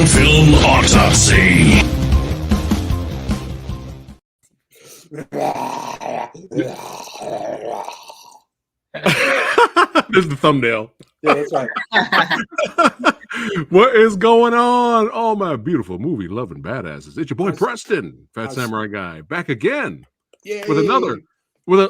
Film Autopsy. This is the thumbnail. Yeah, that's right. What is going on? Oh, my beautiful movie loving badasses. It's your boy Preston, Phat Samurai Guy, back again with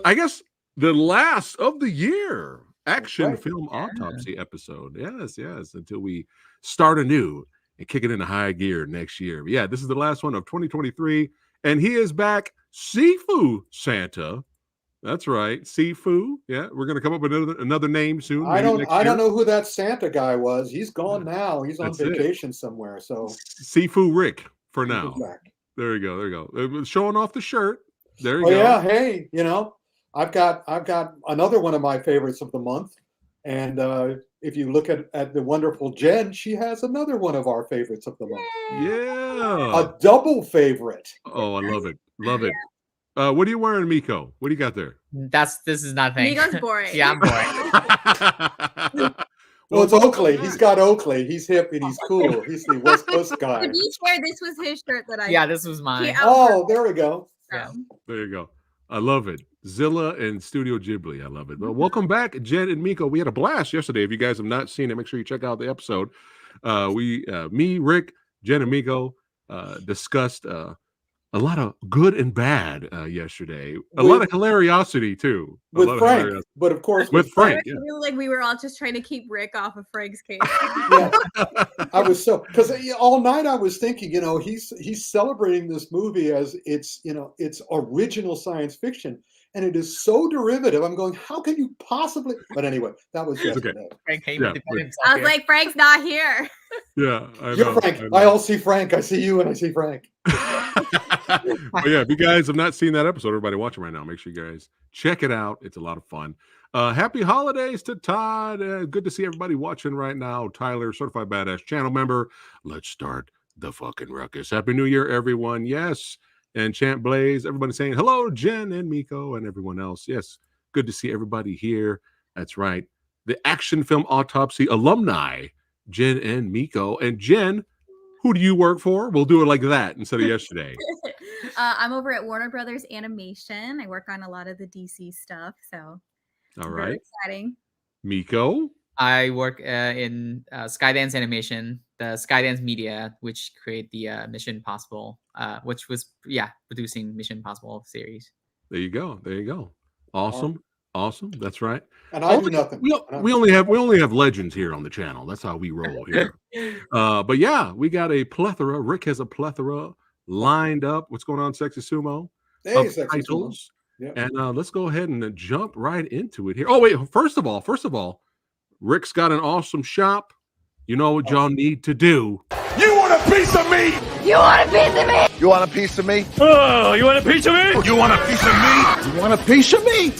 I guess the last of the year action film autopsy episode. Yes, until we start anew and kick it into high gear next year. But yeah, this is the last one of 2023, and he is back, Sifu Santa. That's right, Sifu. Yeah, we're gonna come up with another name soon. I don't know who that Santa guy was. He's gone now. He's on vacation somewhere. So Sifu Rick for now. There you go. Showing off the shirt. There you go. Yeah, hey, I've got another one of my favorites of the month, and if you look at the wonderful Jen, she has another one of our favorites of the month. Yeah, a double favorite. Oh, I love it. What are you wearing, Miko? What do you got there? This is nothing. Miko's boring. Yeah, I'm boring. Well, it's Oakley. He's got Oakley. He's hip and he's cool. He's the West Coast guy. To be fair, this was his shirt that I. Yeah, this was mine. Oh, there we go. Yeah. There you go. I love it. Zilla and Studio Ghibli. I love it. Well, welcome back, Jen and Miko. We had a blast yesterday. If you guys have not seen it, make sure you check out the episode. Me, Rick, Jen, and Miko discussed a lot of good and bad yesterday. A lot of hilariosity too. With Frank, but of course with Frank. I feel like we were all just trying to keep Rick off of Frank's case. Yeah. I was because all night I was thinking, he's celebrating this movie as it's original science fiction, and it is so derivative. I'm going, how can you possibly? But anyway, that was yesterday. Frank came to himself I was like, Frank's not here. Yeah, I know. You're Frank. I all see Frank. I see you, and I see Frank. But yeah, if you guys have not seen that episode, everybody watching right now, make sure you guys check it out. It's a lot of fun. Happy holidays to Todd. Good to see everybody watching right now. Tyler, Certified Badass channel member. Let's start the fucking ruckus. Happy New Year, everyone. Yes. And Champ Blaze, everybody saying hello, Jen and Miko and everyone else. Yes, good to see everybody here. That's right. The action film autopsy alumni, Jen and Miko. And Jen, who do you work for? We'll do it like that instead of yesterday. I'm over at Warner Brothers Animation. I work on a lot of the DC stuff. So, all right. Very exciting. Miko? I work in Skydance Animation, the Skydance Media, which create the Mission Possible, which was producing Mission Possible series. There you go. Awesome. That's right. And I do nothing. We only have legends here on the channel. That's how we roll here. But yeah, we got a plethora. Rick has a plethora lined up. What's going on, Sexy Sumo? Hey, of Sexy titles. Sumo. Yeah. And let's go ahead and jump right into it here. Oh wait, first of all, Rick's got an awesome shop. You know what y'all need to do. You want a piece of me? You want a piece of me? You want a piece of me? Oh, you want a piece of me? You want a piece of me? You want a piece of me?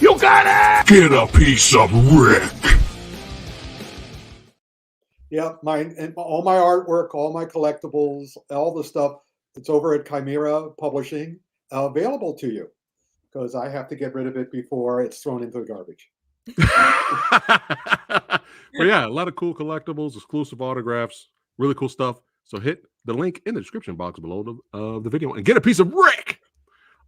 You got it! Get a piece of Rick. Yeah, all my artwork, all my collectibles, all the stuff, it's over at Chimera Publishing, available to you, because I have to get rid of it before it's thrown into the garbage. But yeah, a lot of cool collectibles, exclusive autographs, really cool stuff. So hit the link in the description box below the video and get a piece of Rick.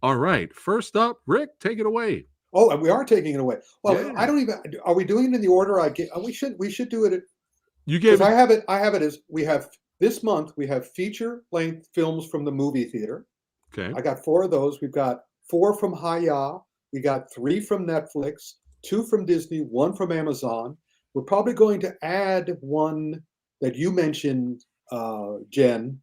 All right, first up, Rick, take it away. Oh, and we are taking it away. Well, yeah. I don't even. Are we doing it in the order I get? We should do it. You gave. I have it as we have this month. We have feature length films from the movie theater. Okay. I got 4 of those. We've got 4 from Haya. We got 3 from Netflix, 2 from Disney, 1 from Amazon. We're probably going to add one that you mentioned, Jen,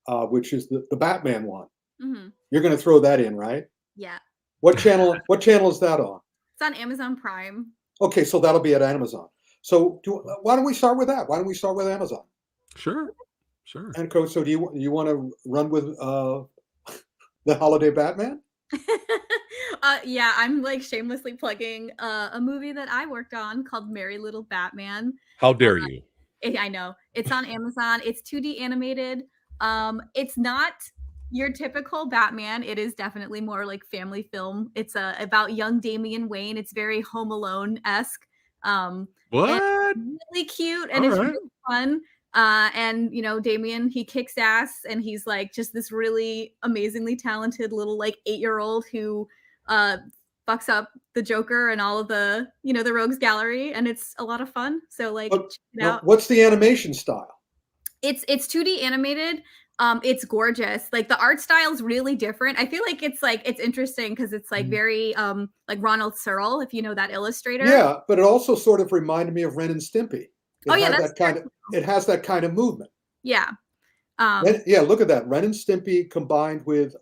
which is the Batman one. Mm-hmm. You're going to throw that in, right? Yeah. What channel is that on? It's on Amazon Prime. Okay, so that'll be at Amazon. So why don't we start with that? Why don't we start with Amazon? Sure. And Coach, so do you want to run with the Holiday Batman? Yeah, I'm like shamelessly plugging a movie that I worked on called Merry Little Batman. How dare you? I know. It's on Amazon. It's 2D animated. It's not your typical Batman. It is definitely more like family film. It's about young Damian Wayne. It's very Home Alone-esque. What? Really cute, and it's really fun. And Damien, he kicks ass, and he's like just this really amazingly talented little like 8-year-old who fucks up the Joker and all of the the rogues gallery, and it's a lot of fun. So like check it out. What's the animation style? It's 2D animated. It's gorgeous. Like the art style is really different. I feel like it's interesting because it's like very like Ronald Searle, if you know that illustrator. Yeah, but it also sort of reminded me of Ren and Stimpy. It has that kind of movement. Yeah. Look at that. Ren and Stimpy combined with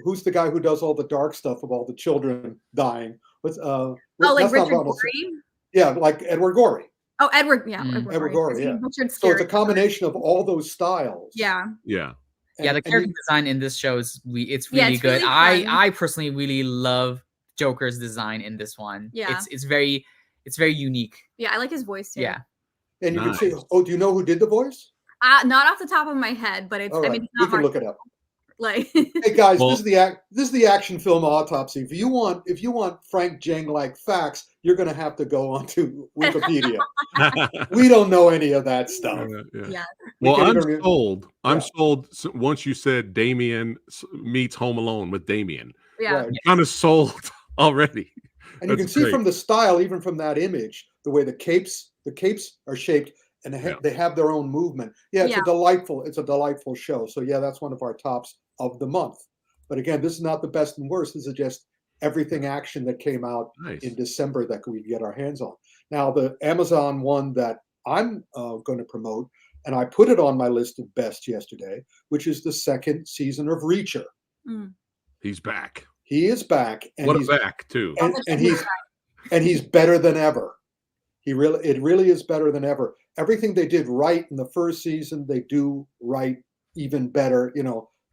who's the guy who does all the dark stuff of all the children dying? Like Richard Gorey? Yeah, like Edward Gorey. Oh, Edward, yeah. Edward Gorey, yeah. So Scary. it's a combination of all those styles. Yeah. Yeah. The character design in this show is it's really good. Really I personally really love Joker's design in this one. Yeah. It's very unique. Yeah, I like his voice too. Yeah. And you can see, do you know who did the voice? Not off the top of my head, but it's All right. I mean, it's not we can hard look it up. Like Hey guys, this is the action film Autopsy. If you want Frank Jang like facts, you're gonna have to go onto Wikipedia. We don't know any of that stuff. Yeah. Well, I'm sold. I'm sold. Once you said Damien meets Home Alone with Damien, Yeah. Right. kind of sold already. And you can see from the style, even from that image, the way the capes are shaped, and they have their own movement. Yeah, it's a delightful show. So yeah, that's one of our tops of the month. But again, this is not the best and worst. This is just everything action that came out in December that we get our hands on. Now, the Amazon one that I'm going to promote, and I put it on my list of best yesterday, which is the second season of Reacher. He's back. He is back, and he's back too, and he's better than ever. It really is better than ever. Everything they did right in the first season, they do right even better.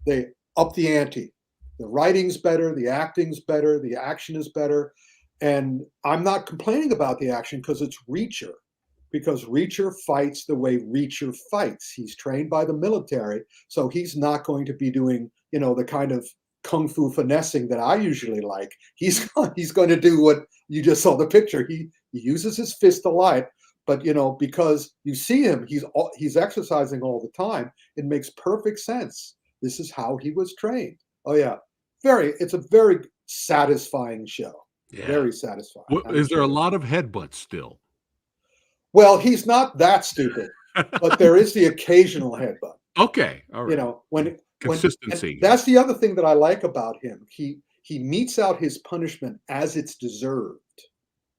They up the ante. The writing's better, the acting's better, the action is better. And I'm not complaining about the action because it's Reacher. Because Reacher fights the way Reacher fights. He's trained by the military, so he's not going to be doing, the kind of kung fu finessing that I usually like. He's going to do what you just saw the picture. He uses his fist a lot, but because you see him, he's exercising all the time. It makes perfect sense. This is how he was trained. Oh yeah, it's a very satisfying show. Yeah. Very satisfying. Is there a lot of headbutts still? Well, he's not that stupid, but there is the occasional headbutt. Okay, all right. When consistency. That's the other thing that I like about him. He metes out his punishment as it's deserved.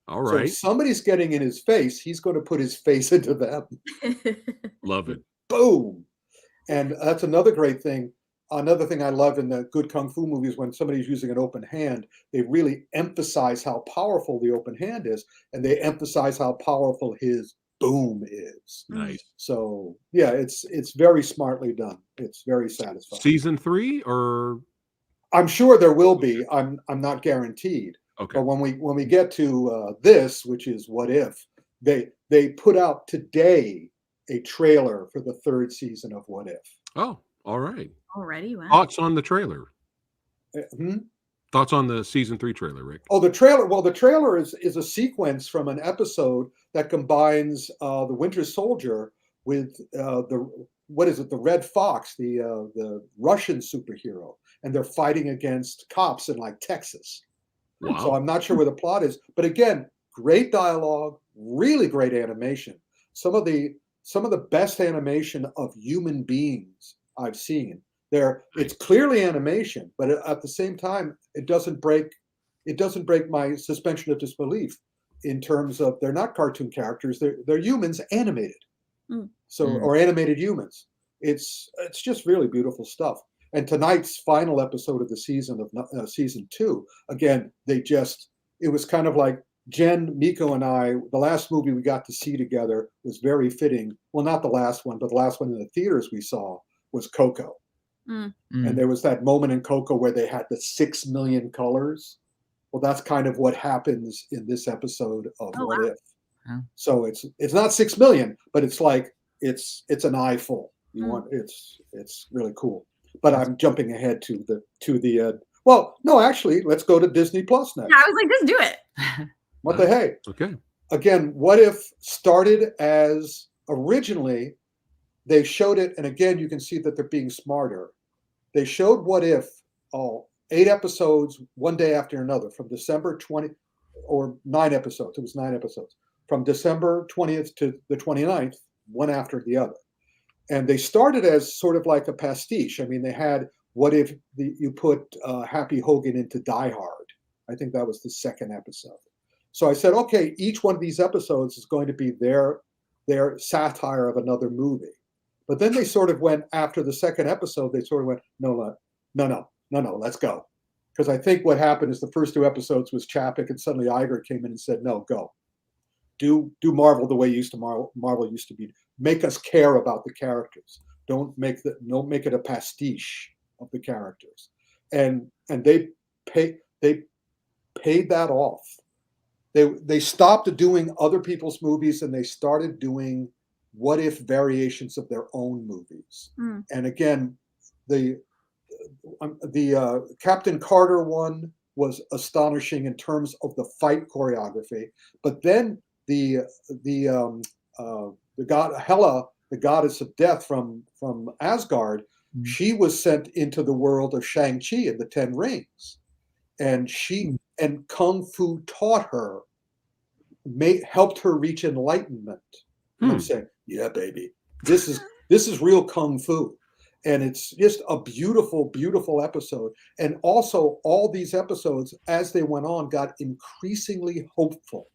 All right. So if somebody's getting in his face, he's going to put his face into them. Love it. Boom. And that's another great thing. Another thing I love in the good kung fu movies, when somebody's using an open hand, they really emphasize how powerful the open hand is, and they emphasize how powerful his boom is. Nice. So yeah, it's very smartly done. It's very satisfying. Season 3, or I'm sure there will be. I'm not guaranteed. Okay. But when we get to this, which is What If, they put out today a trailer for the third season of What If. Oh, all right. Already, wow. Thoughts on the trailer? Thoughts on the season 3 trailer, Rick? Oh, the trailer. Well, the trailer is a sequence from an episode that combines the Winter Soldier with the Red Fox, the Russian superhero, and they're fighting against cops in like Texas. Wow. So I'm not sure where the plot is, but again, great dialogue, really great animation. Some of the best animation of human beings I've seen. It's clearly animation, but at the same time, it doesn't break my suspension of disbelief in terms of they're not cartoon characters, they're humans animated. Or animated humans. It's just really beautiful stuff. And tonight's final episode of the season of season 2, again, it was kind of like Jen, Miko, and I, the last movie we got to see together was very fitting. Well, not the last one, but the last one in the theaters we saw was Coco. And there was that moment in Coco where they had the 6 million colors. Well, that's kind of what happens in this episode of What If. Huh. So it's not 6 million, but it's like it's an eyeful. It's really cool. But I'm jumping ahead to the well, no, actually, let's go to Disney Plus next. Yeah, I was like, just do it. What the hey? Okay. Again, What If started as originally they showed it, and again, you can see that they're being smarter. They showed What If, 8 episodes, one day after another, from December 20, or 9 episodes. It was 9 episodes. From December 20th to the 29th, one after the other. And they started as sort of like a pastiche. I mean, they had What If you put Happy Hogan into Die Hard. I think that was the second episode. So I said, okay, each one of these episodes is going to be their satire of another movie. But then they sort of went, after the second episode, they sort of went, no, let's go. Because I think what happened is the first 2 episodes was Chapek, and suddenly Iger came in and said, no, go. Do Marvel the way Marvel used to be. Make us care about the characters. Don't make it a pastiche of the characters. And they paid that off. They stopped doing other people's movies and they started doing What If variations of their own movies. And again, the Captain Carter one was astonishing in terms of the fight choreography, but then the god Hela, the goddess of death from Asgard, she was sent into the world of Shang-Chi and the Ten Rings, and Kung Fu taught her, helped her reach enlightenment. And I'm saying, yeah, baby, this is real Kung Fu. And it's just a beautiful, beautiful episode. And also, all these episodes, as they went on, got increasingly hopeful.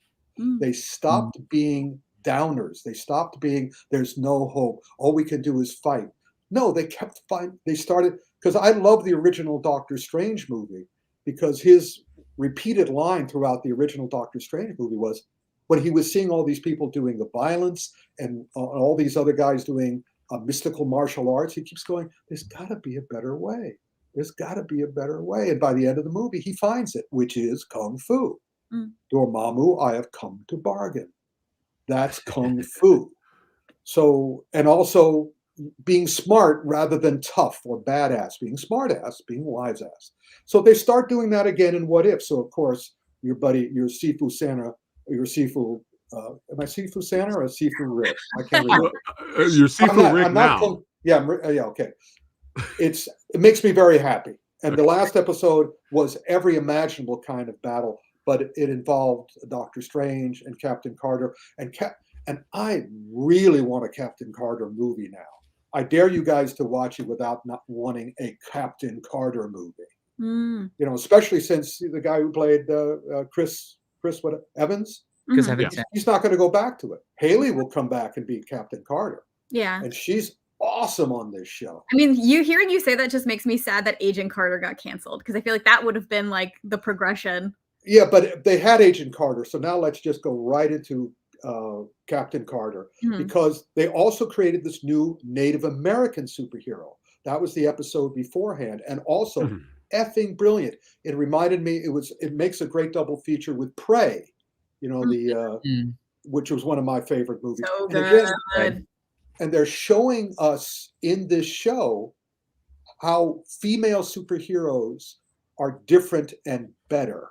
They stopped being downers. They stopped being, there's no hope. All we can do is fight. No, they kept fighting. They started, because I love the original Doctor Strange movie, because his repeated line throughout the original Doctor Strange movie was, when he was seeing all these people doing the violence and all these other guys doing mystical martial arts, he keeps going, there's got to be a better way. There's got to be a better way. And by the end of the movie, he finds it, which is Kung Fu. Dormammu, I have come to bargain. That's Kung Fu. So, and also being smart rather than tough or badass, being smart ass, being wise ass. So they start doing that again in What If. So of course, your Sifu Santa, your Sifu, am I Sifu Santa or Sifu Rick? I can't remember. You're Sifu Rick now. Okay. It makes me very happy. And the last episode was every imaginable kind of battle, but it involved Doctor Strange and Captain Carter. And I really want a Captain Carter movie now. I dare you guys to watch it without not wanting a Captain Carter movie. Especially since the guy who played Chris Evans, Chris Evans, he's not going to go back to it. Haley will come back and be Captain Carter. Yeah. And she's awesome on this show. I mean, hearing you say that just makes me sad that Agent Carter got canceled, because I feel like that would have been like the progression. Yeah, but they had Agent Carter, so now let's just go right into Captain Carter, because they also created this new Native American superhero. That was the episode beforehand, and also effing brilliant. It reminded me, it makes a great double feature with Prey, which was one of my favorite movies. So good. And they're showing us in this show how female superheroes are different and better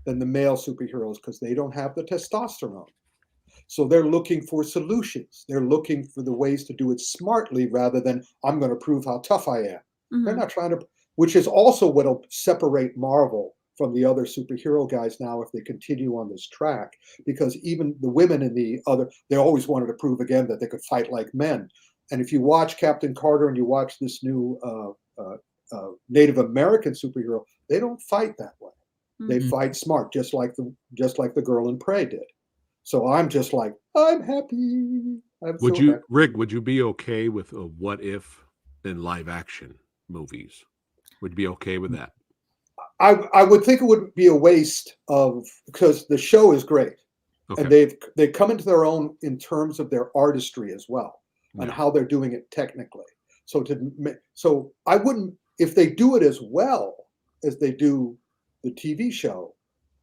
than the male superheroes, because they don't have the testosterone. So they're looking for solutions. They're looking for the ways to do it smartly rather than, I'm going to prove how tough I am. They're not trying to, which is also what will separate Marvel from the other superhero guys now if they continue on this track, because even the women in the other, they always wanted to prove again that they could fight like men. And if you watch Captain Carter and you watch this new Native American superhero, they don't fight that way. They fight smart, just like the girl in Prey did. So I'm just like, I'm happy. Rick, would you be okay with a What If in live action movies? Would you be okay with that? I would think it would be a waste because the show is great. Okay. And they've come into their own in terms of their artistry as well, and how they're doing it technically. So I wouldn't, if they do it as well as they do the TV show,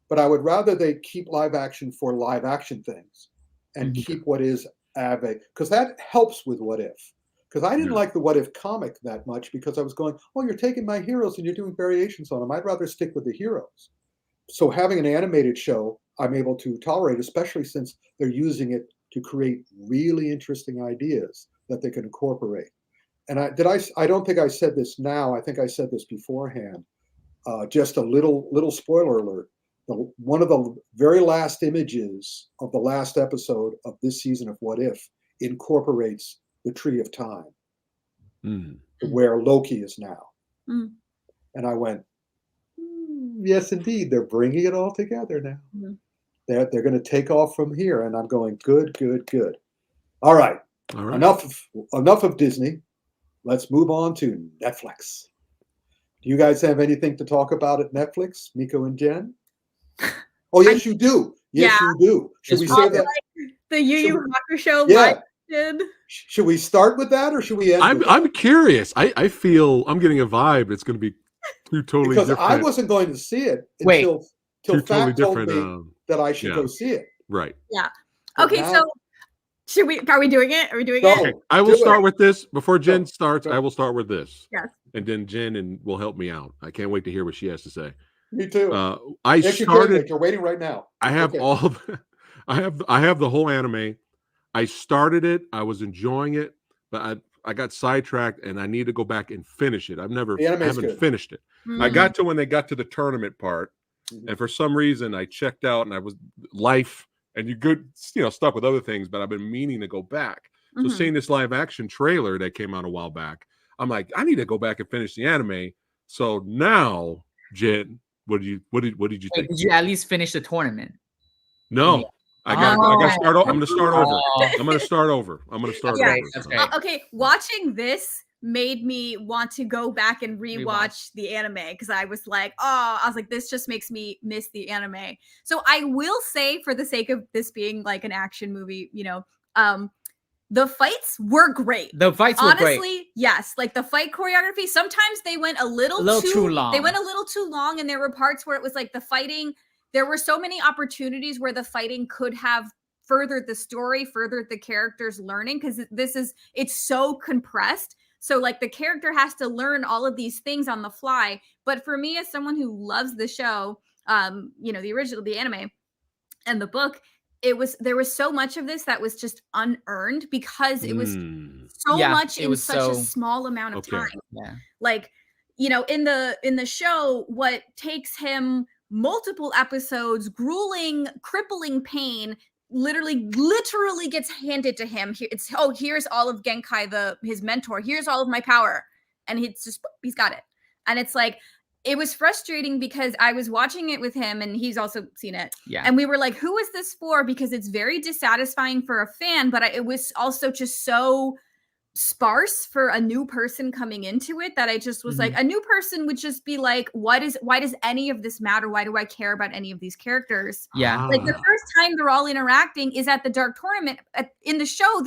but I would rather they keep live action for live action things and keep what is Ave, because that helps with What If. Because I didn't like the What If comic that much, because I was going, oh, you're taking my heroes and you're doing variations on them. I'd rather stick with the heroes. So having an animated show, I'm able to tolerate, especially since they're using it to create really interesting ideas. that they can incorporate. And I don't think I said this now. I think I said this beforehand. Just a little spoiler alert. One of the very last images of the last episode of this season of What If incorporates the Tree of Time, where Loki is now. And I went, yes, indeed, they're bringing it all together now. They're going to take off from here, and I'm going, good. All right. Enough of Disney. Let's move on to Netflix. Do you guys have anything to talk about at Netflix, Miko and Jen? Oh, yes, you do. Yes, you do. Should we say that? Like the Yu Yu Hakusho Yeah. did. Should we start with that, or should we end? I'm curious. I feel I'm getting a vibe. It's going to be two totally because different. I wasn't going to see it until Phat told me that I should go see it. Right. Yeah. But Okay, now- so are we doing it? Are we doing Go. it? Okay, I will Do start it. with this before Jen Go. starts. Go. I will start with this. Yes. And then Jen will help me out. I can't wait to hear what she has to say. Me too. I Yes, you can, started. Nick. You're waiting right now. I have Okay. all. I have the whole anime. I started it. I was enjoying it, but I got sidetracked, and I need to go back and finish it. I haven't good. finished it. I got to when they got to the tournament part, and for some reason I checked out, and I was life, and stuck with other things, but I've been meaning to go back. So seeing this live action trailer that came out a while back, I'm like, I need to go back and finish the anime. So now, Jen, what did you think? Wait, did you at least finish the tournament? No. I got to start. I'm going to start over. I'm going to start over. That's great. Okay, watching this made me want to go back and rewatch the anime because I was like, this just makes me miss the anime. So I will say, for the sake of this being like an action movie, the fights were great. The fights were great. Honestly, yes. Like the fight choreography, sometimes they went a little too long. They went a little too long, and there were parts where it was like the fighting. There were so many opportunities where the fighting could have furthered the story, furthered the character's learning, because it's so compressed. So like the character has to learn all of these things on the fly. But for me, as someone who loves the show, the original, the anime, and the book, there was so much of this that was just unearned because it was so much in such a small amount of time. Yeah. Like, in the show, what takes him multiple episodes, grueling, crippling pain, literally gets handed to him. Here's all of Genkai, his mentor. Here's all of my power, and he's got it. And it's like, it was frustrating because I was watching it with him, and he's also seen it. Yeah. And we were like, who is this for? Because it's very dissatisfying for a fan, but it was also just so sparse for a new person coming into it that I just was like, a new person would just be like, why does any of this matter? Why do I care about any of these characters? Yeah. Like the first time they're all interacting is at the Dark Tournament. In the show,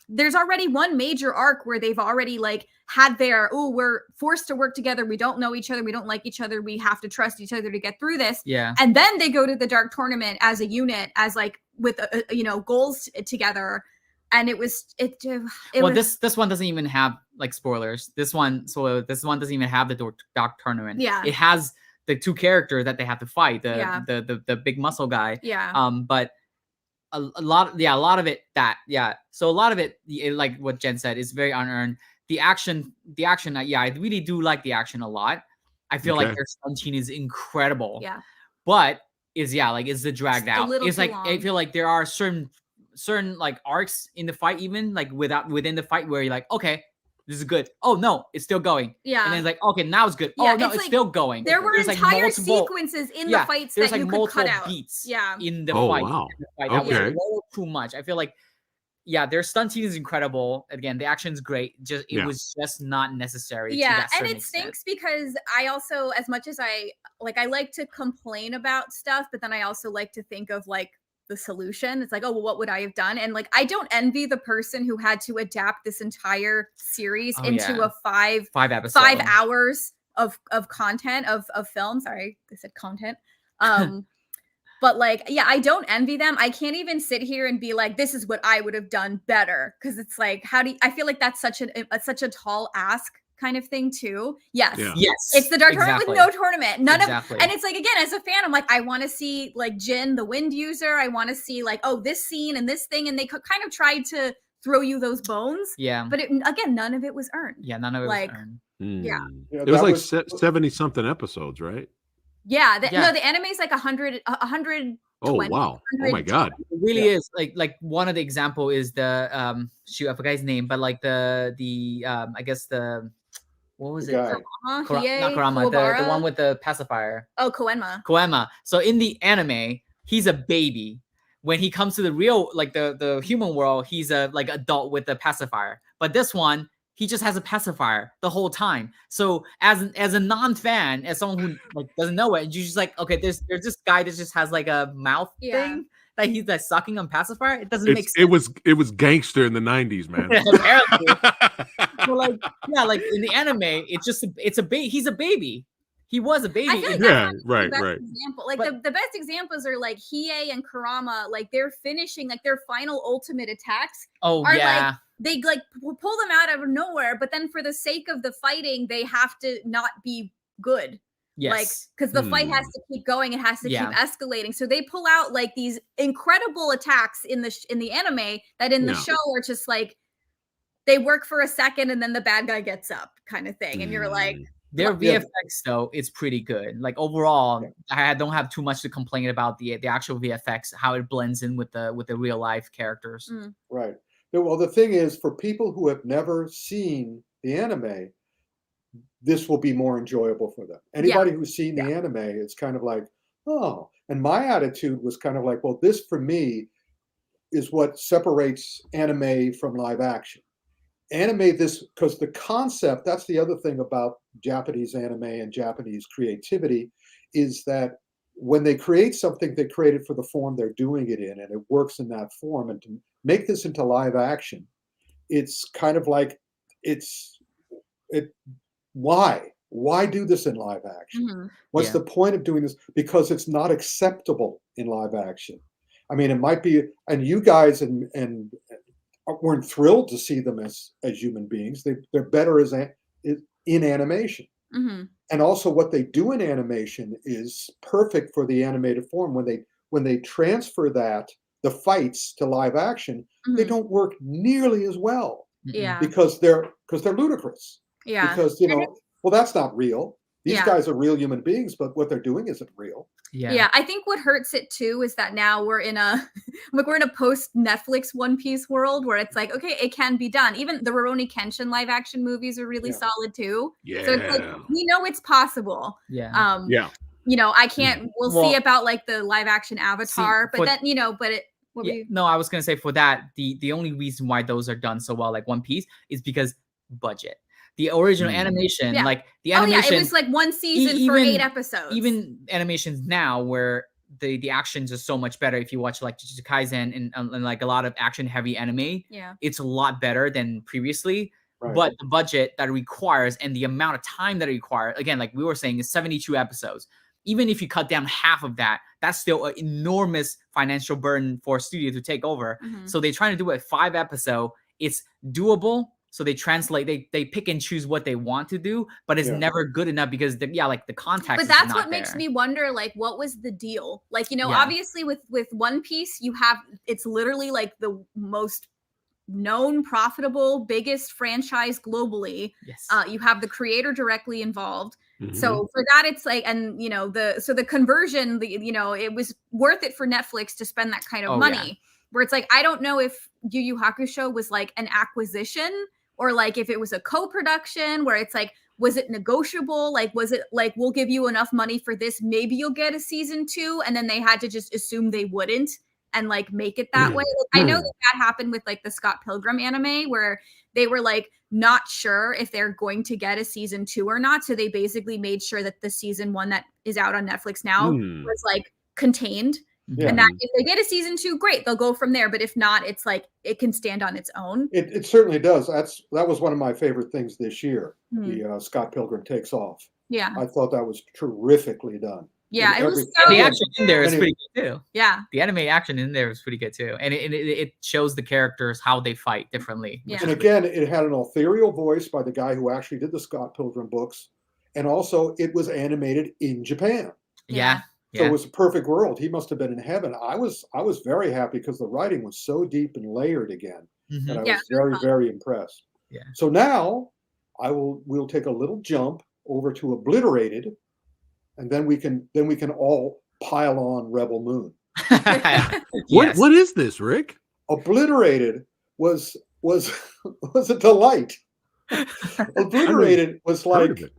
there's already one major arc where they've already like had we're forced to work together. We don't know each other. We don't like each other. We have to trust each other to get through this. Yeah. And then they go to the Dark Tournament as a unit, as like with goals together. And this one doesn't even have like spoilers. This one doesn't even have the Dark Tournament. Yeah. It has the two characters that they have to fight, the big muscle guy. Yeah. But a lot of it, so a lot of it, like what Jen said, is very unearned. The action, I really do like the action a lot. I feel like their stunting is incredible. Yeah. But is the dragged Just a out. little It's too like, long. I feel like there are certain like arcs in the fight, even like within the fight, where you're like, okay, this is good. Oh no, it's still going. Yeah. And then it's like, okay, now it's good. Yeah, Oh no, it's it's like, still going. There were There's entire like multiple sequences in the fights there's that like you could multiple cut out. beats Yeah. in the Oh, fight. wow. That was Okay. a little too much. I feel like, their stunting is incredible. Again, the action's great. It was just not necessary. Yeah, to that and certain it extent. stinks because I also, as much as I like to complain about stuff, but then I also like to think of like the solution. It's like, oh, well, what would I have done? And like, I don't envy the person who had to adapt this entire series into a 5 episodes. 5 hours of content of film. Sorry, I said content. But like, I don't envy them. I can't even sit here and be like, this is what I would have done better. Cause it's like, I feel like that's such a tall ask kind of thing too. Yes. Yeah. Yes. It's the Dark Tournament with no tournament. And it's like, again, as a fan, I'm like, I want to see like Jin, the wind user. I want to see like, oh, this scene and this thing. And they kind of tried to throw you those bones. Yeah. But again, none of it was earned. Yeah, none of it like, was earned. Yeah. Yeah, It was that like was- 70 something episodes, right? Yeah, Yeah. no, the anime is like 100. Oh wow! Oh my god! It really is like one of the example is the shoot, I forgot his name, but like the I guess the what was The it? guy. Hie, Not Kurama, the Kuwabara. one with the pacifier. Oh, Koenma. Koenma. So in the anime, he's a baby. When he comes to the real, like the human world, he's a like adult with a pacifier. But this one, he just has a pacifier the whole time. So as a non-fan, as someone who like doesn't know it, you're just like, okay, there's this guy that just has like a mouth thing that he's like sucking on pacifier. It doesn't make sense. It was gangster in the 90s, man. Apparently. So like like in the anime, it's a baby. He's a baby. He was a baby. I feel like Yeah, that's right, the best right. example. Like But- the best examples are like Hie and Kurama, like they're finishing like their final ultimate attacks. Oh are yeah. like they like pull them out of nowhere, but then for the sake of the fighting, they have to not be good. Yes. Like because the fight has to keep going, it has to keep escalating. So they pull out like these incredible attacks in the anime that in the show are just like they work for a second and then the bad guy gets up kind of thing, and you're like. Their VFX though, it's pretty good. Like overall, I don't have too much to complain about the actual VFX, how it blends in with the real life characters. Right. Well, the thing is, for people who have never seen the anime, this will be more enjoyable for them. Anybody who's seen the anime, it's kind of like, oh. And my attitude was kind of like, well, this for me is what separates anime from live action. Anime, this, because the concept, that's the other thing about Japanese anime and Japanese creativity, is that when they create something, they create it for the form they're doing it in, and it works in that form. And to make this into live action, it's kind of like, why do this in live action? What's the point of doing this? Because it's not acceptable in live action. I mean, it might be, and you guys and weren't thrilled to see them as human beings. They're better in animation. And also what they do in animation is perfect for the animated form. When they transfer the fights to live action, they don't work nearly as well. Because they're ludicrous. Because well, that's not real. These guys are real human beings, but what they're doing isn't real. Yeah, I think what hurts it too is that now we're in a post Netflix One Piece world where it's like, okay, it can be done. Even the Rurouni Kenshin live action movies are really solid too. Yeah. So it's like we know it's possible. Yeah. I can't. We'll see about like the live action Avatar, but then no, I was gonna say for that the only reason why those are done so well, like One Piece, is because budget. The original animation, like the animation, it was like one season for 8 episodes. Even animations now, where the actions are so much better. If you watch like Jujutsu Kaisen and like a lot of action heavy anime, it's a lot better than previously. Right. But the budget that it requires and the amount of time that it requires, again, like we were saying, is 72 episodes. Even if you cut down half of that, that's still an enormous financial burden for a studio to take over. So they're trying to do a 5 episode. It's doable. So they translate, they pick and choose what they want to do, but it's never good enough because the context. But that's what makes me wonder, like, what was the deal? Like, obviously with One Piece, it's literally like the most known, profitable, biggest franchise globally. Yes. You have the creator directly involved. So for that, it's like, and the conversion, it was worth it for Netflix to spend that kind of money. Where it's like, I don't know if Yu Yu Hakusho was like an acquisition, or like if it was a co-production where it's like, was it negotiable? Like, was it like, we'll give you enough money for this, maybe you'll get a season 2, and then they had to just assume they wouldn't and like make it that way. Like, I know that happened with like the Scott Pilgrim anime where they were like not sure if they're going to get a season 2 or not. So they basically made sure that the season 1 that is out on Netflix now was like contained. And that if they get a season 2, great, they'll go from there. But if not, it's like it can stand on its own. It certainly does. That was one of my favorite things this year. The Scott Pilgrim Takes Off. Yeah, I thought that was terrifically done. Yeah, it was. The action in there is pretty good too. Yeah, the anime action in there is pretty good too, and it shows the characters how they fight differently. Yeah. And again, it had an ethereal voice by the guy who actually did the Scott Pilgrim books, and also it was animated in Japan. Yeah. So it was a perfect world. He must have been in heaven. I was very happy because the writing was so deep and layered again. Mhm. and I Yeah, was very, fun. very impressed. Yeah. So now we'll take a little jump over to Obliterated, and then we can all pile on Rebel Moon. Yes. What is this, Rick? Obliterated was was a delight. Obliterated was Heard like of it.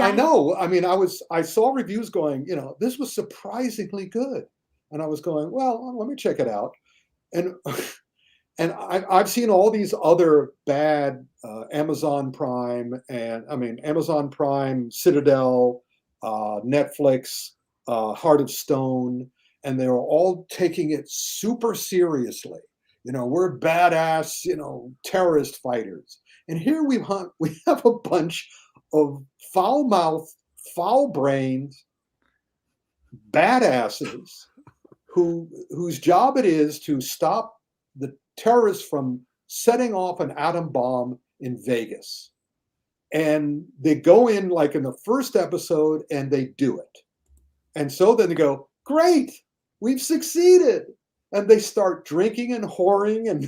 I know. I mean, I saw reviews going, this was surprisingly good, and I was going, well, let me check it out, and and I've seen all these other bad Amazon Prime Amazon Prime, Citadel, Netflix, Heart of Stone, and they were all taking it super seriously. We're badass, terrorist fighters, and here we have a bunch of foul-mouthed, foul-brained badasses whose job it is to stop the terrorists from setting off an atom bomb in Vegas. And they go in like in the first episode and they do it. And so then they go, great, we've succeeded. And they start drinking and whoring and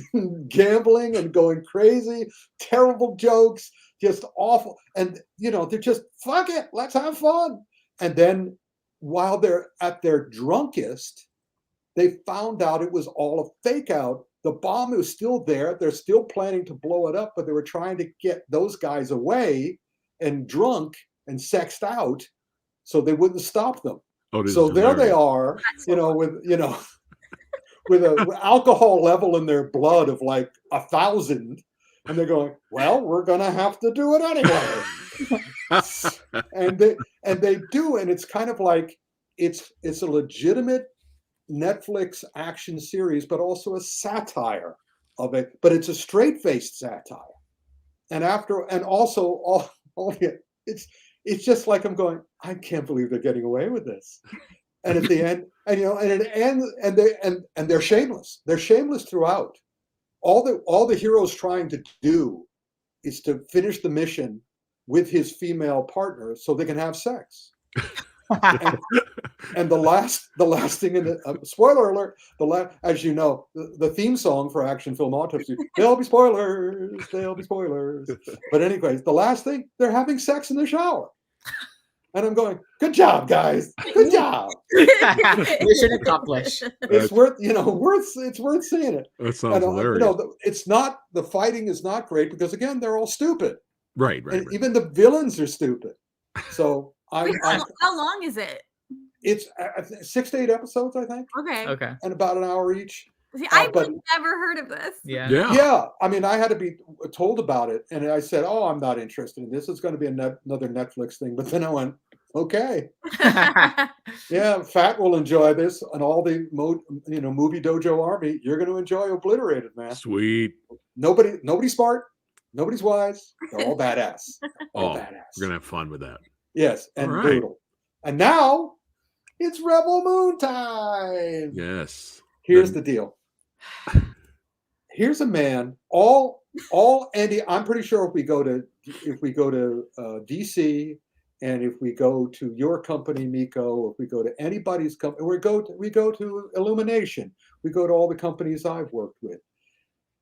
gambling and going crazy, terrible jokes, just awful. And, they're just, fuck it, let's have fun. And then while they're at their drunkest, they found out it was all a fake out. The bomb was still there. They're still planning to blow it up, but they were trying to get those guys away and drunk and sexed out so they wouldn't stop them. Oh, this So is there they hilarious. are, with an alcohol level in their blood of like 1,000, and they're going, well, we're gonna have to do it anyway. and they do, and it's kind of like it's a legitimate Netflix action series, but also a satire of it. But it's a straight-faced satire, and also it's just like I'm going, I can't believe they're getting away with this. And at the end, and it ends, and they're shameless. They're shameless throughout. All the hero's trying to do is to finish the mission with his female partner so they can have sex. and the last thing in the spoiler alert, as you know, the theme song for action film Autopsy, there'll be spoilers. But anyways, the last thing, they're having sex in the shower. And I'm going, good job, guys. Good job. Mission accomplished. It's worth seeing it. That sounds hilarious. It's not, the fighting is not great because again, they're all stupid. Right. And even the villains are stupid. So How long is it? It's 6 to 8 episodes, I think. Okay. And about an hour each. See, I've never heard of this. Yeah. I mean, I had to be told about it, and I said, "Oh, I'm not interested in this. It's going to be another Netflix thing." But then I went, "Okay, yeah, Phat will enjoy this, and all the movie dojo army. You're going to enjoy Obliterated, man. Sweet. Nobody smart, nobody's wise. They're all badass. Badass. We're gonna have fun with that. Yes, and brutal. And now it's Rebel Moon time. Yes. Here's the deal. Here's a man. All Andy. I'm pretty sure if we go to DC, and if we go to your company, Miko, if we go to anybody's company, we go to Illumination. We go to all the companies I've worked with.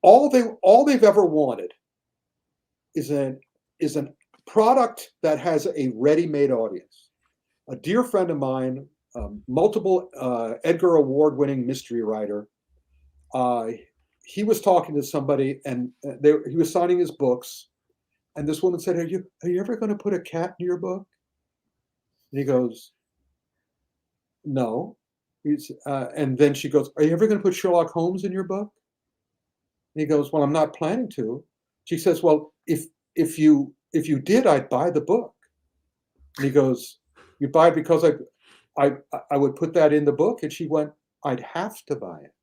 All they've ever wanted is a product that has a ready-made audience. A dear friend of mine, multiple Edgar Award-winning mystery writer, he was talking to somebody, and he was signing his books, and this woman said, "Are you ever going to put a cat in your book?" And he goes, "No." And then she goes, "Are you ever going to put Sherlock Holmes in your book?" And he goes, "Well, I'm not planning to." She says, "Well, if you did, I'd buy the book." And he goes, "You buy it because I would put that in the book?" And she went, "I'd have to buy it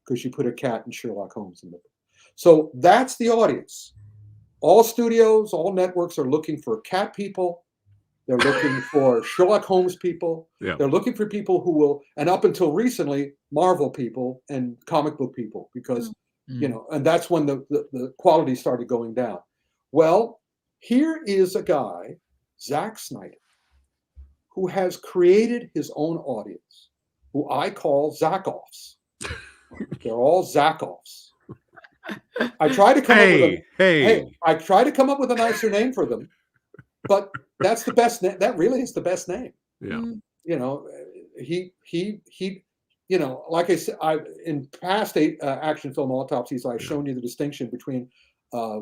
because you put a cat and Sherlock Holmes in the book." So that's the audience. All studios, all networks are looking for cat people. They're looking for Sherlock Holmes people. Yeah. They're looking for people who will, and up until recently, Marvel people and comic book people, because and that's when the quality started going down. Well, here is a guy, Zack Snyder, who has created his own audience, who I call Zackoffs. They're all Zackoffs. I tried to come up with a Hey. I tried to come up with a nicer name for them, but that's the best name. That really is the best name. Yeah. You know, he you know, like I said, in past action film autopsies, I've shown you the distinction between a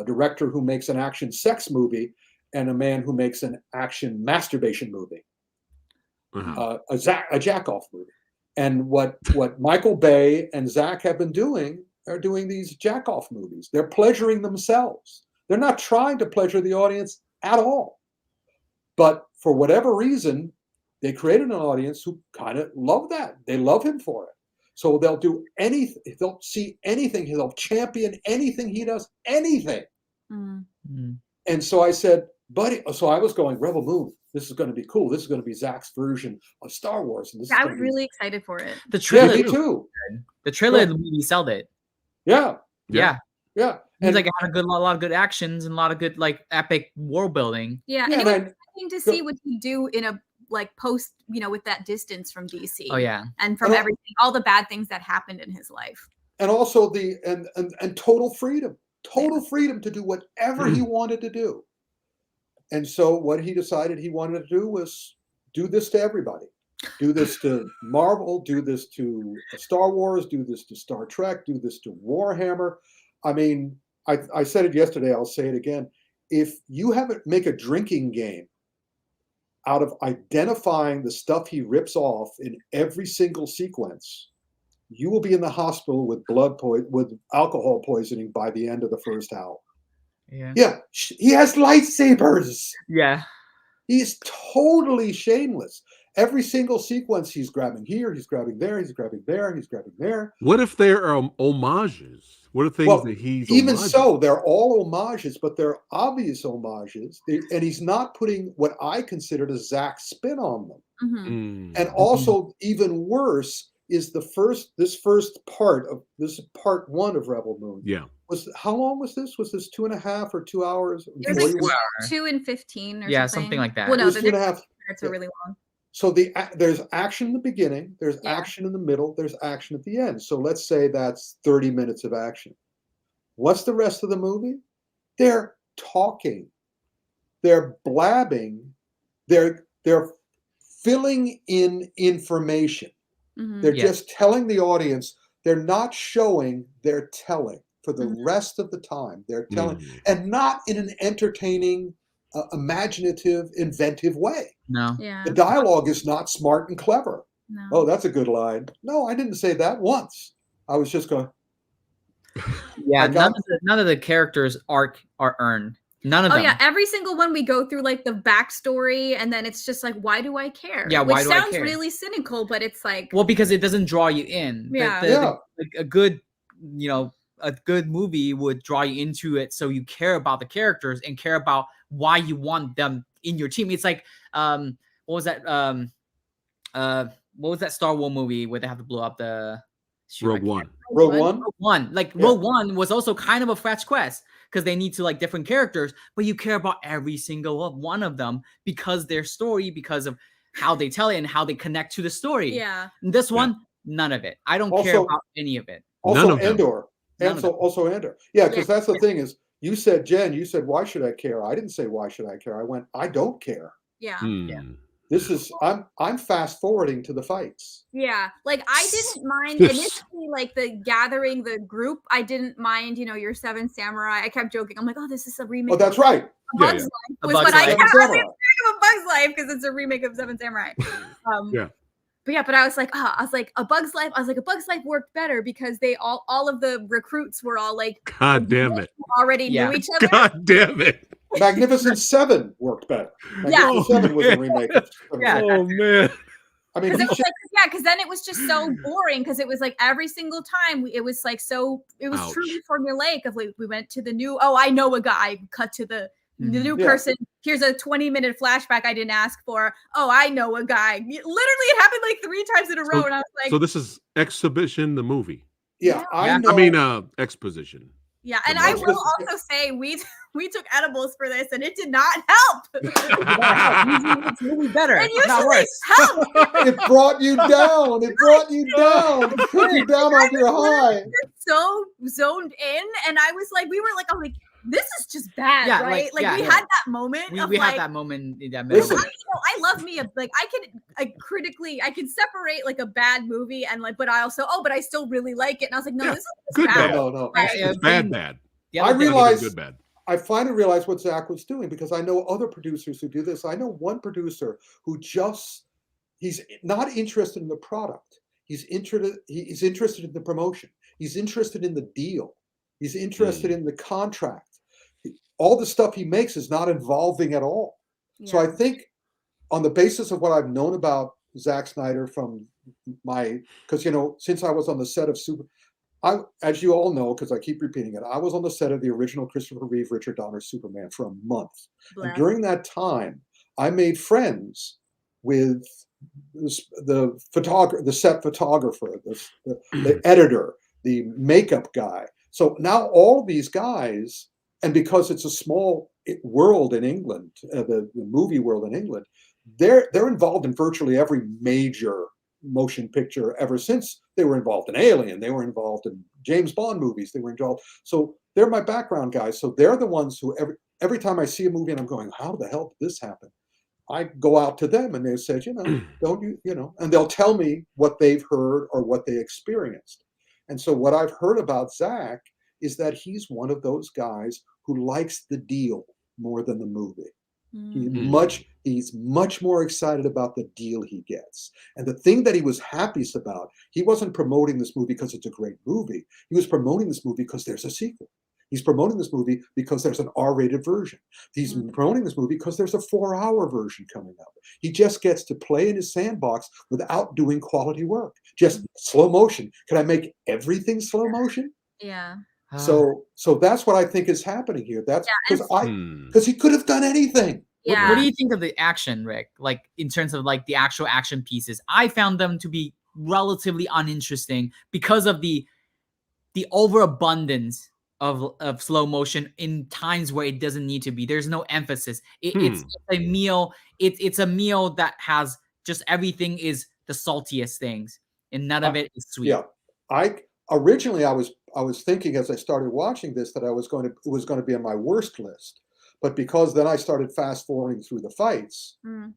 director who makes an action sex movie and a man who makes an action masturbation movie, a jack off movie. And what Michael Bay and Zach have been doing are doing these jack off movies. They're pleasuring themselves. They're not trying to pleasure the audience at all. But for whatever reason, they created an audience who kind of love that. They love him for it. So they'll do anything. They'll see anything. They'll champion anything he does, anything. And so I said, buddy, so I was going, Rebel Moon, this is going to be cool. This is going to be Zach's version of Star Wars. And this I was really excited for it. The trailer, me too. The trailer of the movie sold it. Yeah. Yeah. And Like it had a lot of good actions and a lot of good like epic world building. Yeah, and it was exciting to see what he do in a like post, you know, with that distance from DC. Oh yeah, and from everything, all the bad things that happened in his life, and also the and total freedom to do whatever he wanted to do. And so what he decided he wanted to do was do this to everybody. Do this to Marvel, do this to Star Wars, do this to Star Trek, do this to Warhammer. I mean, I said it yesterday, I'll say it again. If you make a drinking game out of identifying the stuff he rips off in every single sequence, you will be in the hospital with with alcohol poisoning by the end of the first hour. Yeah, he has lightsabers. Yeah. He's totally shameless. Every single sequence, he's grabbing here, he's grabbing there, he's grabbing there, he's grabbing there. What if there are homages? What are things that he's even homaging? So, they're all homages, but they're obvious homages, and he's not putting what I consider a Zach spin on them. And also, even worse is this first part of this part one of Rebel Moon. Yeah. How long was this? Was this 2.5 or 2 hours? It was like 2 and 15 or something like that. Well, no, the 2.5 minutes are really long. So there's action in the beginning, there's action in the middle, there's action at the end. So let's say that's 30 minutes of action. What's the rest of the movie? They're talking, they're blabbing, they're filling in information. They're just telling the audience. They're not showing, they're telling for the rest of the time. They're telling, and not in an entertaining, imaginative, inventive way. No. The dialogue is not smart and clever. No. Oh, that's a good line. No, I didn't say that once. I was just going. Yeah, none of the characters' arc are earned. None of them. Oh yeah, every single one we go through like the backstory, and then it's just like, why do I care? Yeah, why Which do I sounds care? really cynical, but it's like, well, because it doesn't draw you in. Like a good, a good movie would draw you into it, so you care about the characters and care about why you want them in your team. It's like, what was that? What was that Star Wars movie where they have to blow up the Rogue One? Rogue One? Rogue One. Like Rogue One was also kind of a fetch quest because they need to like different characters, but you care about every single one of them because their story, because of how they tell it and how they connect to the story. Yeah. And this one, none of it. I don't care about any of it. Also, Endor. Also, Endor. Yeah, because that's the thing is, you said, Jen, why should I care? I didn't say, why should I care? I went, I don't care. Yeah. This is, I'm fast forwarding to the fights. Yeah. Like I didn't mind initially, like the gathering the group. I didn't mind, your 7 Samurai. I kept joking. I'm like, oh, this is a remake. Oh, that's right. A Bug's Life was what I kept saying of A Bug's Life because it's a remake of 7 Samurai. But I was like, A Bug's Life. I was like, A Bug's Life worked better because they all of the recruits were all like, God damn it, already knew each other. God damn it. Magnificent Seven worked better. Magnificent Seven was a remake. Oh man. I mean, because then it was just so boring because it was like every single time it was like it was truly formulaic of like we went to the new. Oh, I know a guy. Cut to the new person. Here's a 20-minute flashback I didn't ask for. Oh, I know a guy. Literally, it happened like 3 times in a row, and I was like, so this is Exhibition, the movie. Yeah, I mean, Exposition. Yeah, and The I most- will also say we took edibles for this, and it did not help. It's really better, And not usually worse. help. It brought you down. It brought you down. It put you down off your high. So zoned in, and I was like, I'm like, this is just bad, Yeah, right? like, yeah. We had that moment of We like, had that moment in that middle. Listen, I love me like I can separate like a bad movie and like, but I still really like it, and I was like, no, Yeah, this is just good bad. bad. No. Right. It's bad. The I other thing- realize- Good bad. I finally realized what Zach was doing because I know other producers who do this. I know one producer who he's not interested in the product. He's interested in the promotion. He's interested in the deal. He's interested in the contract. All the stuff he makes is not involving at all. Yeah. So I think on the basis of what I've known about Zack Snyder from because since I was on the set of as you all know, because I keep repeating it, I was on the set of the original Christopher Reeve, Richard Donner Superman for a month. Bless. And during that time, I made friends with the photographer, the set photographer, the editor, the makeup guy. So now all these guys, and because it's a small world in England, the movie world in England, they're involved in virtually every major motion picture ever since. They were involved in Alien, they were involved in James Bond movies, they were involved. So they're my background guys. So they're the ones who every time I see a movie and I'm going, how the hell did this happen? I go out to them and they say, don't you, and they'll tell me what they've heard or what they experienced. And so what I've heard about Zach is that he's one of those guys who likes the deal more than the movie. He's much more excited about the deal he gets. And the thing that he was happiest about, he wasn't promoting this movie because it's a great movie. He was promoting this movie because there's a sequel. He's promoting this movie because there's an R-rated version. He's promoting this movie because there's a 4-hour version coming up. He just gets to play in his sandbox without doing quality work. Just slow motion. Can I make everything slow motion? Yeah. So that's what I think is happening here. That's because he could have done anything. Yeah. What do you think of the action, Rick? Like in terms of like the actual action pieces, I found them to be relatively uninteresting because of the overabundance of slow motion in times where it doesn't need to be. There's no emphasis. It's a meal. It's a meal that has just everything is the saltiest things, and none of it is sweet. Yeah, originally I was thinking as I started watching this that it was going to be on my worst list, but because then I started fast forwarding through the fights, but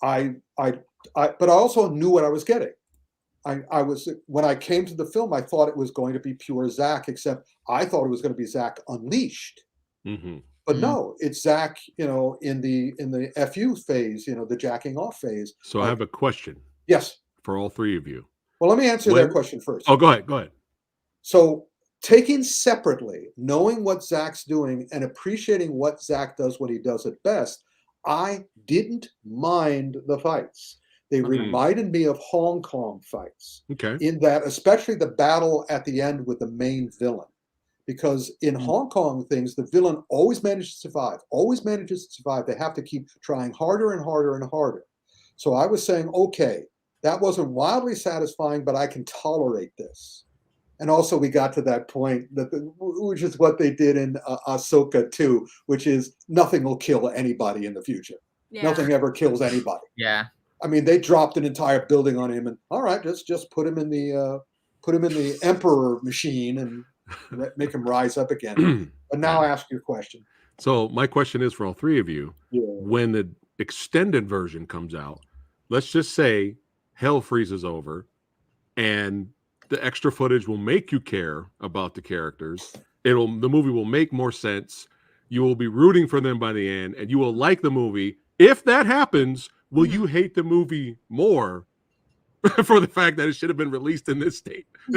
I also knew what I was getting. I was when I came to the film, I thought it was going to be pure Zach, except I thought it was going to be Zach unleashed. But no, it's Zach, in the FU phase, the jacking off phase. So I have a question. Yes. For all three of you. Well, let me answer their question first. Oh, go ahead. So taking separately, knowing what Zach's doing and appreciating what Zach does when he does it best, I didn't mind the fights. They reminded me of Hong Kong fights. Okay. In that, especially the battle at the end with the main villain. Because in Hong Kong things, the villain always manages to survive. They have to keep trying harder and harder and harder. So I was saying, okay, that wasn't wildly satisfying, but I can tolerate this. And also we got to that point, which is what they did in Ahsoka too, which is nothing will kill anybody in the future. Yeah. Nothing ever kills anybody. Yeah. I mean, they dropped an entire building on him, and all right, let's just put him in the Emperor machine and make him rise up again. But now ask your question. So my question is for all three of you: when the extended version comes out, let's just say hell freezes over, and the extra footage will make you care about the characters. The movie will make more sense. You will be rooting for them by the end, and you will like the movie. If that happens, will you hate the movie more for the fact that it should have been released in this state? I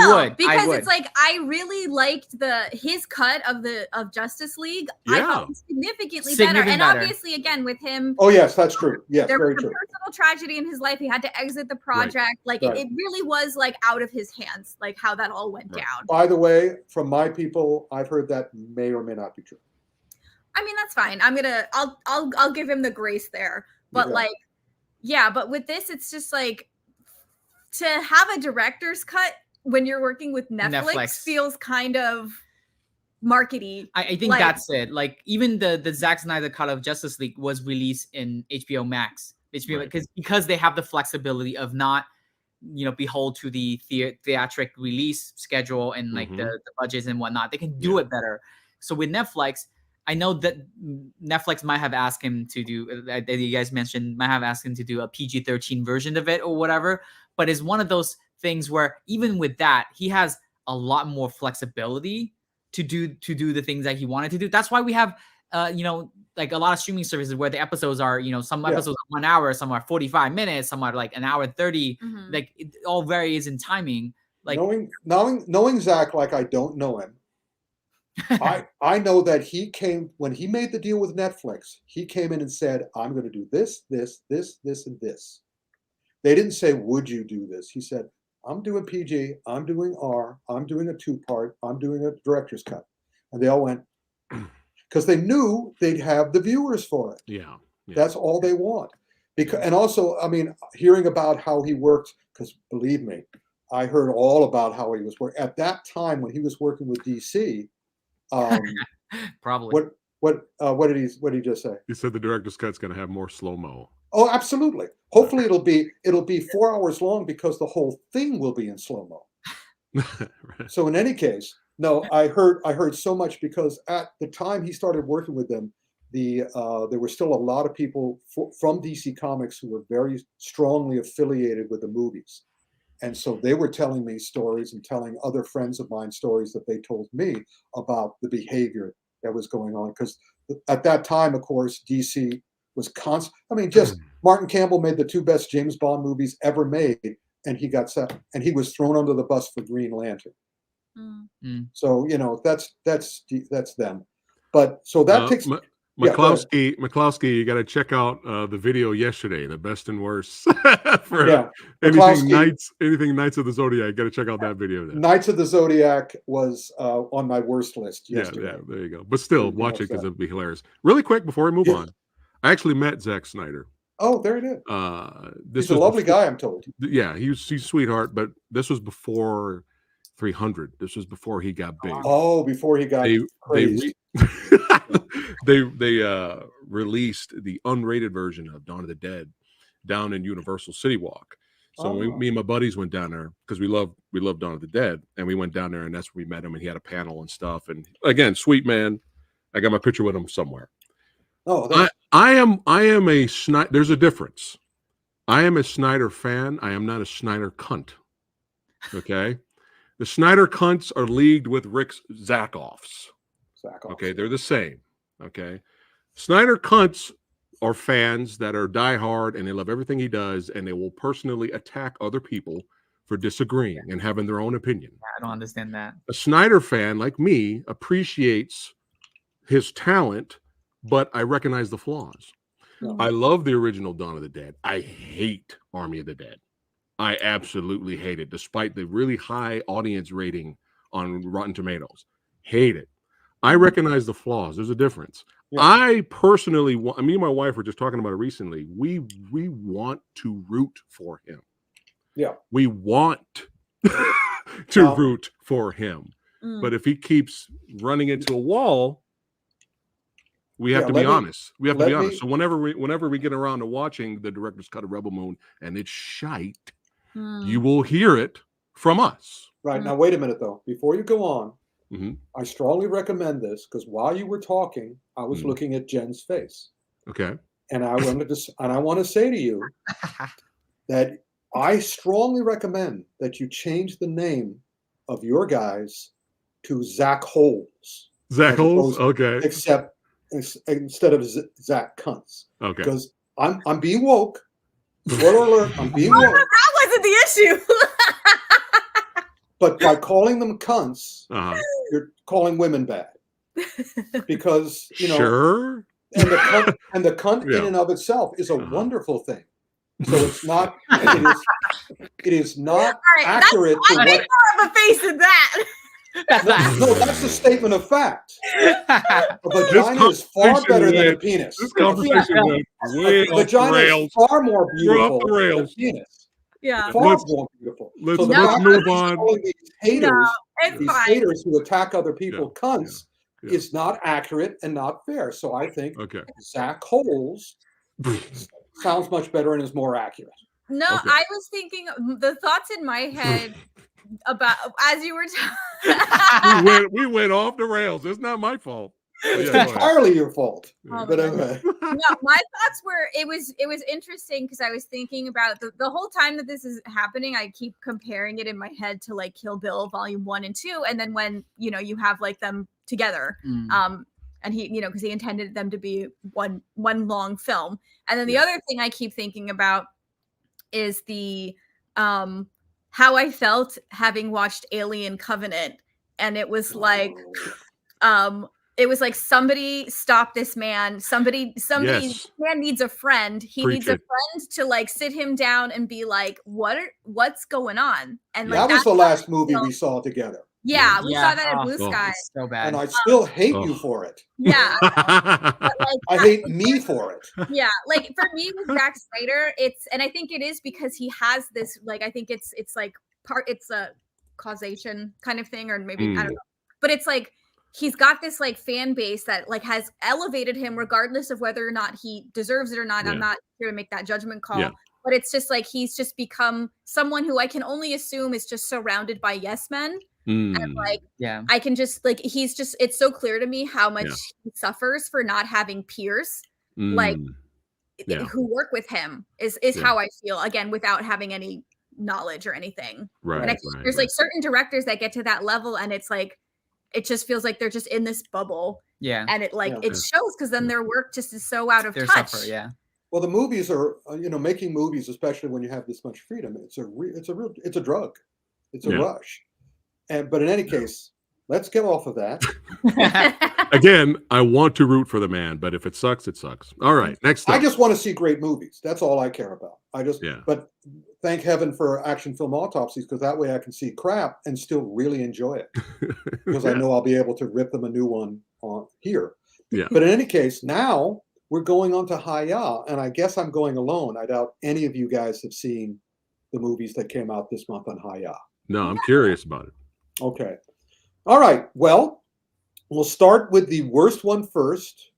would because it's like I really liked his cut of Justice League. Yeah. I thought it was significantly better. And obviously, again, with him, oh yes, that's true. Yes, there very was a true. personal tragedy in his life. He had to exit the project. Like it really was like out of his hands, like how that all went down. By the way, from my people, I've heard that may or may not be true. I mean, that's fine. I'll give him the grace there. But but with this, it's just like to have a director's cut when you're working with Netflix. Feels kind of markety. I think that's it. Like even the Zack Snyder cut of Justice League was released in HBO Max. Because they have the flexibility of not, behold to the theatric release schedule and like the budgets and whatnot. They can do it better. So with Netflix, I know that Netflix might have asked him to do, that you guys mentioned, might have asked him to do a PG-13 version of it or whatever. But it's one of those things where even with that, he has a lot more flexibility to do the things that he wanted to do. That's why we have, like a lot of streaming services where the episodes are, some episodes are 1 hour, some are 45 minutes, some are like an hour 30. Like it all varies in timing. Like knowing Zach like I don't know him, I know that when he made the deal with Netflix, he came in and said, I'm going to do this, this, this, this, and this. They didn't say, would you do this? He said, I'm doing PG, I'm doing R, I'm doing a 2-part, I'm doing a director's cut. And they all went, because they knew they'd have the viewers for it. Yeah. That's all they want. And also, I mean, hearing about how he worked, because believe me, I heard all about how he was working. At that time when he was working with DC, probably. What did he just say? He said the director's cut's going to have more slow-mo. Oh, absolutely. Hopefully it'll be 4 hours long because the whole thing will be in slow-mo. Right. So in any case, no, I heard so much because at the time he started working with them, there were still a lot of people from DC Comics who were very strongly affiliated with the movies. And so they were telling me stories and telling other friends of mine stories that they told me about the behavior that was going on. Because at that time, of course, DC was constant. I mean, just Martin Campbell made the 2 best James Bond movies ever made, and he got set, and he was thrown under the bus for Green Lantern. So that's them. But so that takes. McCloskey, you got to check out the video yesterday, the best and worst for anything Knights of the Zodiac. Got to check out that video. Then. Knights of the Zodiac was on my worst list yesterday. Yeah, there you go. But still, watch it because it'll be hilarious. Really quick before we move on, I actually met Zack Snyder. Oh, there it is. He's a lovely guy, I'm told. Yeah, he's a sweetheart, but this was before 300. This was before he got big. Oh, before he got crazy. They released the unrated version of Dawn of the Dead down in Universal City Walk. So me and my buddies went down there because we love Dawn of the Dead, and we went down there, and that's where we met him, and he had a panel and stuff. And again, sweet man. I got my picture with him somewhere. Oh, I am a Snyder. There's a difference. I am a Snyder fan. I am not a Snyder cunt. Okay, the Snyder cunts are leagued with Rick's Zackoffs. Okay, they're the same. Okay, Snyder cunts are fans that are diehard and they love everything he does, and they will personally attack other people for disagreeing and having their own opinion. I don't understand that. A Snyder fan like me appreciates his talent, but I recognize the flaws. No. I love the original Dawn of the Dead. I hate Army of the Dead. I absolutely hate it, despite the really high audience rating on Rotten Tomatoes. Hate it. I recognize the flaws. There's a difference. Yeah. I personally want, me and my wife were just talking about it recently. We want to root for him. Yeah. We want to root for him. But if he keeps running into a wall, we have to be honest. We have to be honest. So whenever we get around to watching the director's cut of Rebel Moon and it's shite, you will hear it from us. Right. Now, wait a minute, though. Before you go on, I strongly recommend this because while you were talking, I was looking at Jen's face. Okay. And I want to say to you that I strongly recommend that you change the name of your guys to Zach Holes. Zach Holes? Okay. Instead of Zach Cunts. Okay. Because I'm being woke. Spoiler alert, I'm being woke. That wasn't the issue. But by calling them cunts, you're calling women bad. Because, sure. And the cunt in and of itself is a wonderful thing. So it's not it is not accurate to what more of a face than that. No, that's a statement of fact. A vagina is far better than a penis. This conversation went way a vagina is far more beautiful than a penis. Yeah. Far more beautiful. Let's So the No. fact move that he's on. calling these haters, No, it's these fine. haters who attack other people, Yeah, cunts, yeah. is not accurate and not fair. So I think Okay. Zach Coles sounds much better and is more accurate. No, Okay. I was thinking the thoughts in my head about as you were talking. we went off the rails. It's not my fault. But It's yeah, go ahead. entirely your fault. Oh my But goodness. No, my thoughts were it was interesting because I was thinking about the whole time that this is happening, I keep comparing it in my head to like Kill Bill Volume 1 and 2, and then when you have like them together. And he, because he intended them to be one long film. And then the other thing I keep thinking about is the how I felt having watched Alien Covenant, and it was like somebody stop this man. Somebody Yes. man needs a friend. He Preach needs a it. friend to like sit him down and be like, what's going on? And like that was that's the how last I movie feel. we saw together. Yeah, we Yeah. saw that at Blue Oh. Sky. It's so bad. And I still hate you Oh. for it. Yeah. But like I hate me for it. yeah, like for me with Zack Snyder, and I think it is because he has this like I think it's like it's a causation kind of thing, or maybe I don't know, but it's like he's got this like fan base that like has elevated him regardless of whether or not he deserves it or not. Yeah. I'm not here to make that judgment call. Yeah. But it's just like he's just become someone who I can only assume is just surrounded by yes men. And like Yeah. I can just like it's so clear to me how much he suffers for not having peers like who work with him is how I feel, again, without having any knowledge or anything. Right. And I think there's like certain directors that get to that level and it's like it just feels like they're just in this bubble. Yeah. And it like it shows because then their work just is so out of touch. Suffer, yeah. Well, the movies are, making movies, especially when you have this much freedom, it's a drug. It's a rush. But in any case, let's get off of that. Again, I want to root for the man, but if it sucks, it sucks. All right, next up. I just want to see great movies. That's all I care about. But thank heaven for action film autopsies, because that way I can see crap and still really enjoy it. Because I know I'll be able to rip them a new one on here. Yeah. But in any case, now we're going on to Haya, and I guess I'm going alone. I doubt any of you guys have seen the movies that came out this month on Haya. No, I'm curious about it. Okay. All right. Well, we'll start with the worst one first.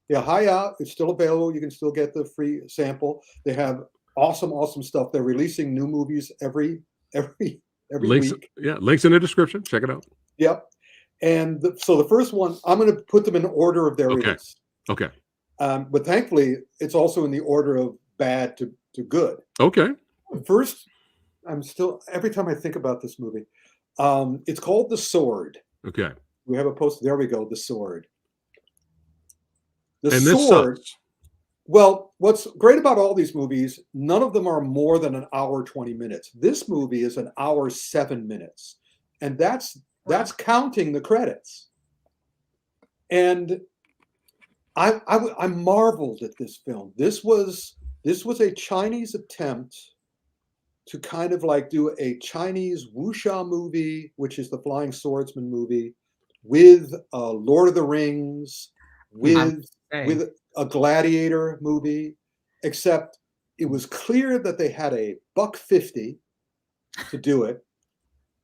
Yeah, Haya is still available. You can still get the free sample. They have awesome stuff. They're releasing new movies every Links, week. Yeah, links in the description. Check it out. Yep. And so the first one, I'm going to put them in order of their release. Okay. But thankfully, it's also in the order of bad to good. Okay. First, every time I think about this movie, it's called The Sword. Okay. We have a poster. There we go. The Sword. The And Sword. this sucks. Well, what's great about all these movies, none of them are more than an hour, 20 minutes. This movie is an hour, 7 minutes. And that's counting the credits. And I marveled at this film. This was a Chinese attempt to kind of like do a Chinese wuxia movie, which is the Flying Swordsman movie, with Lord of the Rings, with a gladiator movie, except it was clear that they had a $150 to do it,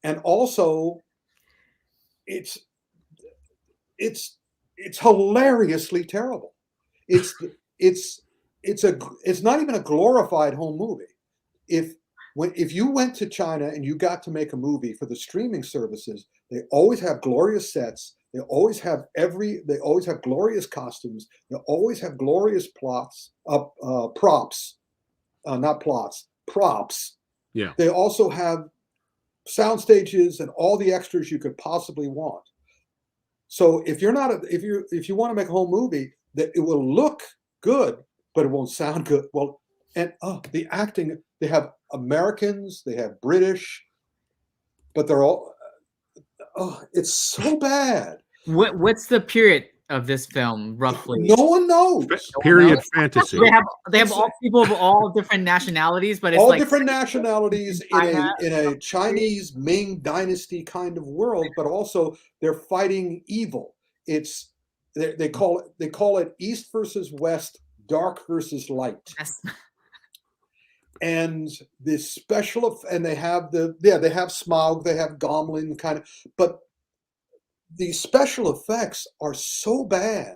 and also it's hilariously terrible. It's not even a glorified home movie. If you went to China and you got to make a movie for the streaming services, they always have glorious sets. They always have glorious costumes. They always have glorious props. Yeah. They also have sound stages and all the extras you could possibly want. So if you want to make a home movie, that it will look good, but it won't sound good. Well, and the acting, they have Americans, they have British, but they're all it's so bad. What's the period of this film roughly? No one knows. Period fantasy. They have all people of all different nationalities, but it's all like different nationalities in a Chinese Ming Dynasty kind of world, but also they're fighting evil. It's they call it East versus West, dark versus light. Yes. and this and they have they have Smaug, they have Gomlin kind of, but the special effects are so bad.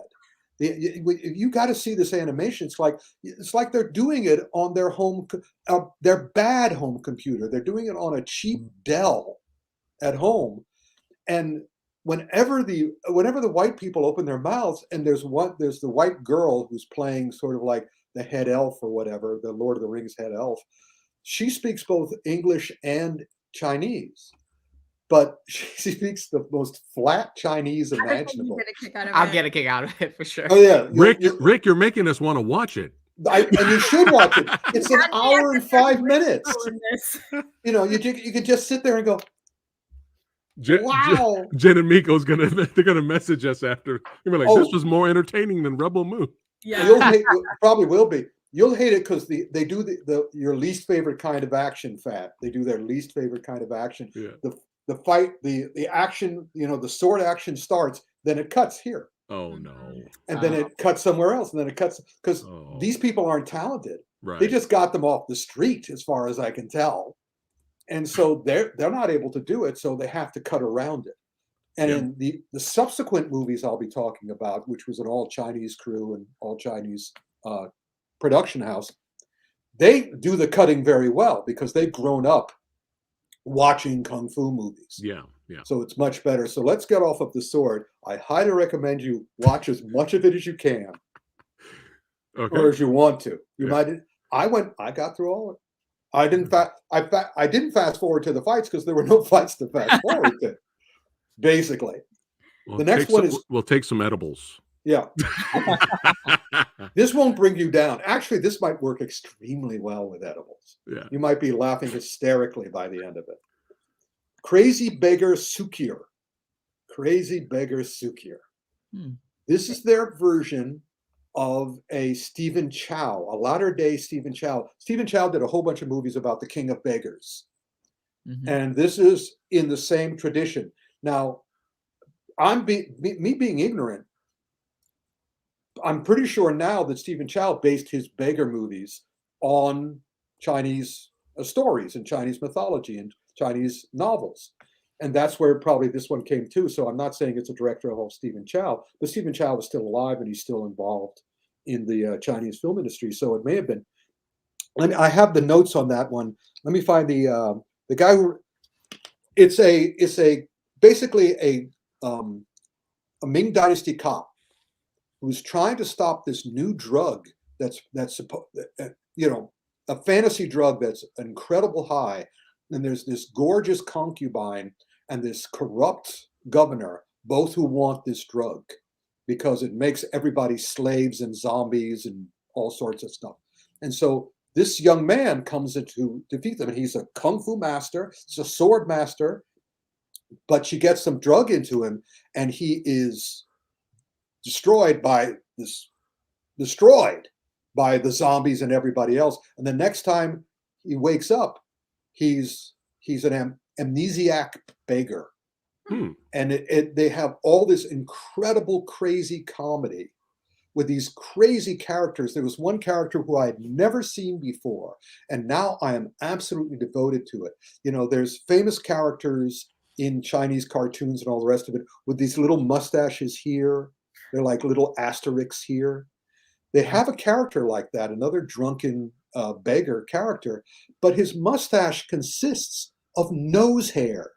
You got to see this animation. It's like they're doing it on their bad home computer. They're doing it on a cheap Dell at home, and whenever the white people open their mouths, and there's the white girl who's playing sort of like the head elf or whatever, the Lord of the Rings head elf. She speaks both English and Chinese, but she speaks the most flat Chinese imaginable. I'll get a kick out of it for sure. Oh yeah, Rick, you're making us want to watch it. And you should watch it. It's an hour and 5 minutes. You know, you can just sit there and go, wow. Jen and Miko's they're gonna message us after. They're like, this was more entertaining than Rebel Moon. Yeah, probably will be. You'll hate it because they do your least favorite kind of action. Phat. They do their least favorite kind of action. Yeah. The fight, the action, the sword action starts, then it cuts here. Oh no. And then it cuts somewhere else, and then it cuts because these people aren't talented. Right. They just got them off the street, as far as I can tell. And so they're not able to do it, so they have to cut around it. And in the subsequent movies I'll be talking about, which was an all Chinese crew and all Chinese production house, they do the cutting very well because they've grown up watching kung fu movies. Yeah. So it's much better. So let's get off of the sword. I highly recommend you watch as much of it as you can, or as you want to. I got through all of it. I didn't fast forward to the fights because there were no fights to fast forward to. Basically, the next one is we'll take some edibles. Yeah. This won't bring you down. Actually, this might work extremely well with edibles. Yeah. You might be laughing hysterically by the end of it. Crazy Beggar Sukir. Crazy Beggar Sukir. This is their version of a Stephen Chow, a latter-day Stephen Chow. Stephen Chow did a whole bunch of movies about the King of Beggars. And this is in the same tradition. Now, me being ignorant, I'm pretty sure now that Stephen Chow based his beggar movies on Chinese stories and Chinese mythology and Chinese novels. And that's where probably this one came too. So I'm not saying it's a director of Stephen Chow, but Stephen Chow is still alive and he's still involved in the Chinese film industry. So it may have been. I have the notes on that one. Let me find the guy who. It's basically a Ming Dynasty cop who's trying to stop this new drug that's a fantasy drug that's an incredible high. And there's this gorgeous concubine and this corrupt governor, both who want this drug because it makes everybody slaves and zombies and all sorts of stuff. And so this young man comes in to defeat them, and he's a kung fu master, he's a sword master, but she gets some drug into him, and he is destroyed by the zombies and everybody else. And the next time he wakes up, he's an amnesiac beggar. And they have all this incredible, crazy comedy with these crazy characters. There was one character who I had never seen before, and now I am absolutely devoted to it. There's famous characters in Chinese cartoons and all the rest of it with these little mustaches here. They're like little asterisks here. They have a character like that, another drunken beggar character, but his mustache consists of nose hair.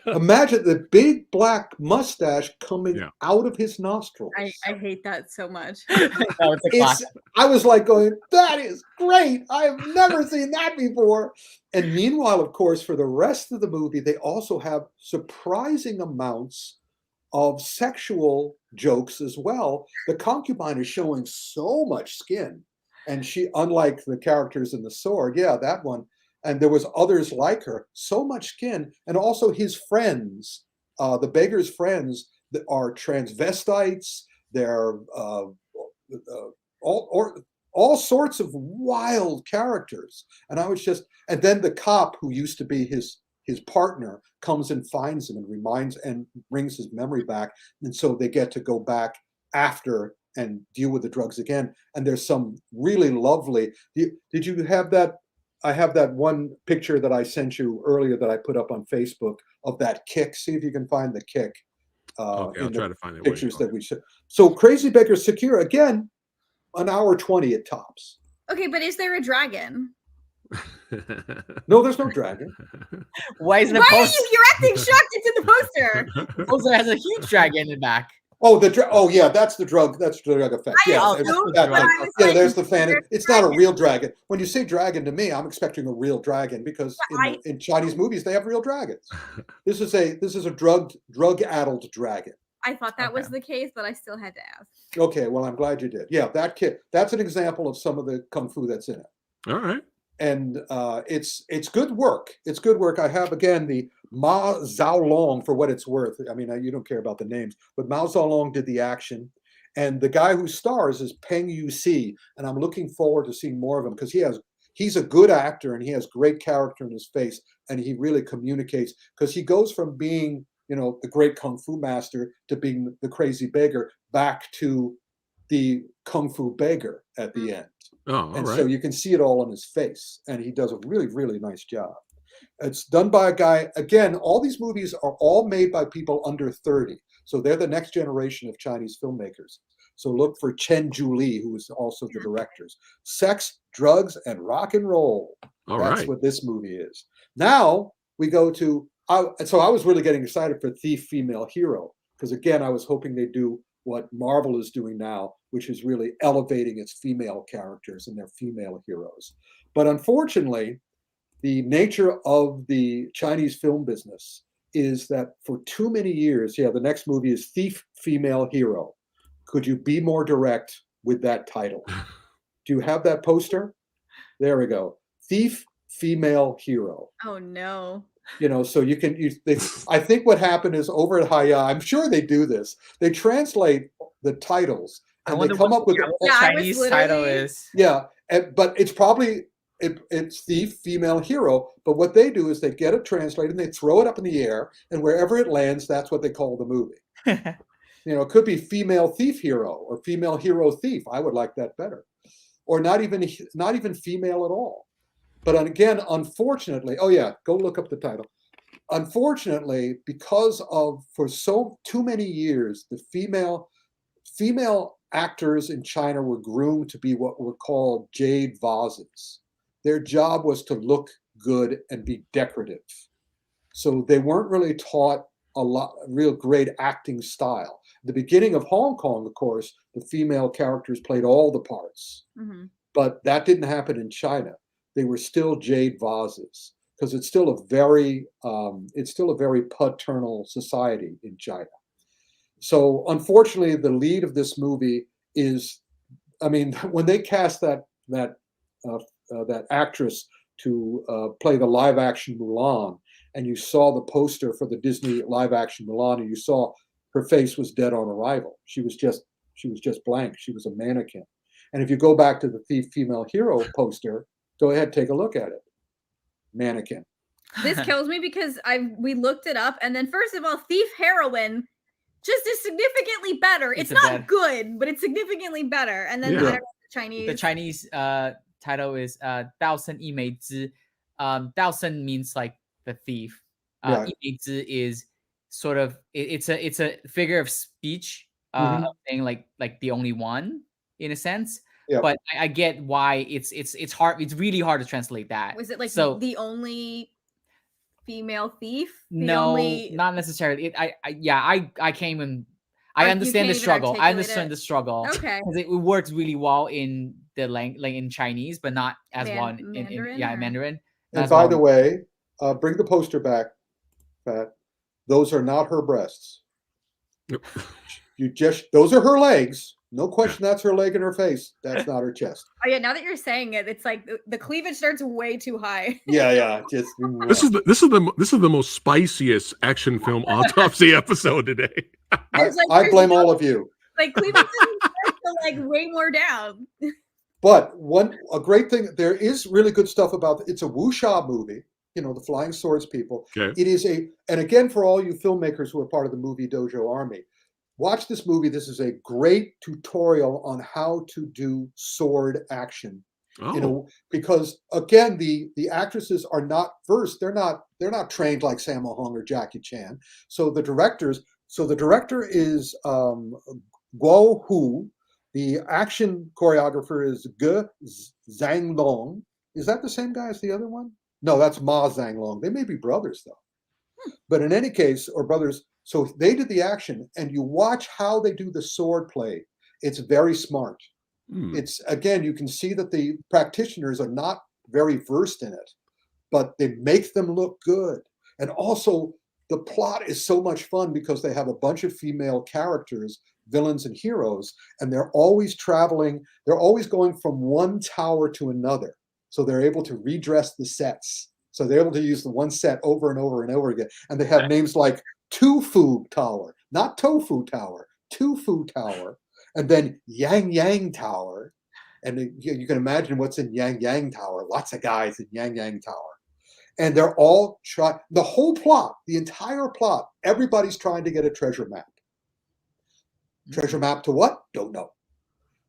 Imagine the big black mustache coming out of his nostrils. I hate that so much. I was like going, that is great. I have never seen that before. And meanwhile, of course, for the rest of the movie, they also have surprising amounts of sexual jokes as well. The concubine is showing so much skin. And she, unlike the characters in The Sword, that one, and there was others like her, so much skin. And also his friends, the beggar's friends, that are transvestites. They're all sorts of wild characters. And I was and then the cop who used to be his partner comes and finds him and brings his memory back. And so they get to go back after and deal with the drugs again. And there's some really lovely. Did you have that? I have that one picture that I sent you earlier that I put up on Facebook of that kick. See if you can find the kick. Okay, I'll try to find it. Pictures that we said. So Crazy Beggar Secure again, an hour 20 at tops. Okay, but is there a dragon? No, there's no dragon. Why is the Why are poster? you're acting shocked? It's in the poster. The poster has a huge dragon in the back. Oh, yeah, that's the drug. That's the drug effect. Yeah, there's the fan. It's not a real dragon. When you say dragon to me, I'm expecting a real dragon because in Chinese movies they have real dragons. This is a drug-addled dragon. I thought that was the case, but I still had to ask. Okay, well, I'm glad you did. Yeah, that kid. That's an example of some of the kung fu that's in it. All right. And it's good work. It's good work. I have again the Ma Zhaolong for what it's worth. I mean, you don't care about the names, but Mao Zedong did the action, and the guy who stars is Peng Yusi, and I'm looking forward to seeing more of him because he's a good actor and he has great character in his face, and he really communicates because he goes from being the great kung fu master to being the crazy beggar back to the kung fu beggar at the end. Oh, and right. So you can see it all on his face, and he does a really, really nice job. It's done by a guy. Again, all these movies are all made by people under 30. So they're the next generation of Chinese filmmakers. So look for Chen Zhuli, who is also the directors. Sex, drugs, and rock and roll. That's what this movie is. Now we go to, so I was really getting excited for Thief Female Hero, because again, I was hoping they'd do what Marvel is doing now, which is really elevating its female characters and their female heroes. But unfortunately, the nature of the Chinese film business is that for too many years, the next movie is Thief Female Hero. Could you be more direct with that title? Do you have that poster? There we go. Thief Female Hero. Oh no. So you can I think what happened is over at Haya, I'm sure they do this. They translate the titles and they come up with the Chinese title is. Yeah, but it's probably it's Thief Female Hero. But what they do is they get it translated and they throw it up in the air, and wherever it lands, that's what they call the movie. It could be Female Thief Hero or Female Hero Thief. I would like that better, or not even female at all. But again, unfortunately, go look up the title. Unfortunately, because for too many years, the female actors in China were groomed to be what were called jade vases. Their job was to look good and be decorative. So they weren't really taught real great acting style. At the beginning of Hong Kong, of course, the female characters played all the parts. Mm-hmm. But that didn't happen in China. They were still jade vases because it's still a very paternal society in China. So unfortunately, the lead of this movie is, when they cast that actress to play the live action Mulan, and you saw the poster for the Disney live action Mulan, and you saw her face was dead on arrival. She was just blank. She was a mannequin. And if you go back to the Thief Female Hero poster, go ahead, take a look at it. Mannequin. This kills me because we looked it up, and then first of all, Thief Heroine just is significantly better. It's not good, but it's significantly better. And then the Chinese. The Chinese title is 道生一枚之. 道生 means like the thief. 一枚之 is sort of it's a figure of speech, saying like the only one in a sense. Yep. But I get why it's hard. It's really hard to translate that. Was it like the only female thief? Not necessarily. I came and I understand the struggle. I understand the struggle. Okay, because it works really well in the like in Chinese, but not as well in Mandarin. And by the way, bring the poster back, Phat. Those are not her breasts. Those are her legs. No question, that's her leg and her face. That's not her chest. Oh yeah, now that you're saying it, it's like the cleavage starts way too high. Yeah. This is the most spiciest action film autopsy episode today. I blame all of you. Like cleavage starts to like way more down. But a great thing, there is really good stuff about it. It's a wuxia movie. The flying swords people. Okay. It is and again, for all you filmmakers who are part of the Movie Dojo Army, watch this movie. This is a great tutorial on how to do sword action. Oh, Because again, the actresses are not versed. They're not trained like Sammo Hung or Jackie Chan. So the director is Guo Hu. The action choreographer is Ge Zhanglong. Is that the same guy as the other one? No, that's Ma Zhanglong. They may be brothers though. But in any case, or brothers. So they did the action, and you watch how they do the sword play. It's very smart. It's again, you can see that the practitioners are not very versed in it, but they make them look good. And also, the plot is so much fun because they have a bunch of female characters, villains and heroes, and they're always traveling. They're always going from one tower to another. So they're able to redress the sets. So they're able to use the one set over and over and over again. And they have names like Tofu Tower, not Tofu Tower, Tofu Tower. And then Yang Yang Tower, and you can imagine what's in Yang Yang Tower. Lots of guys in Yang Yang Tower, and they're all trying. The whole plot, the entire plot, everybody's trying to get a treasure map. Treasure map to what? Don't know.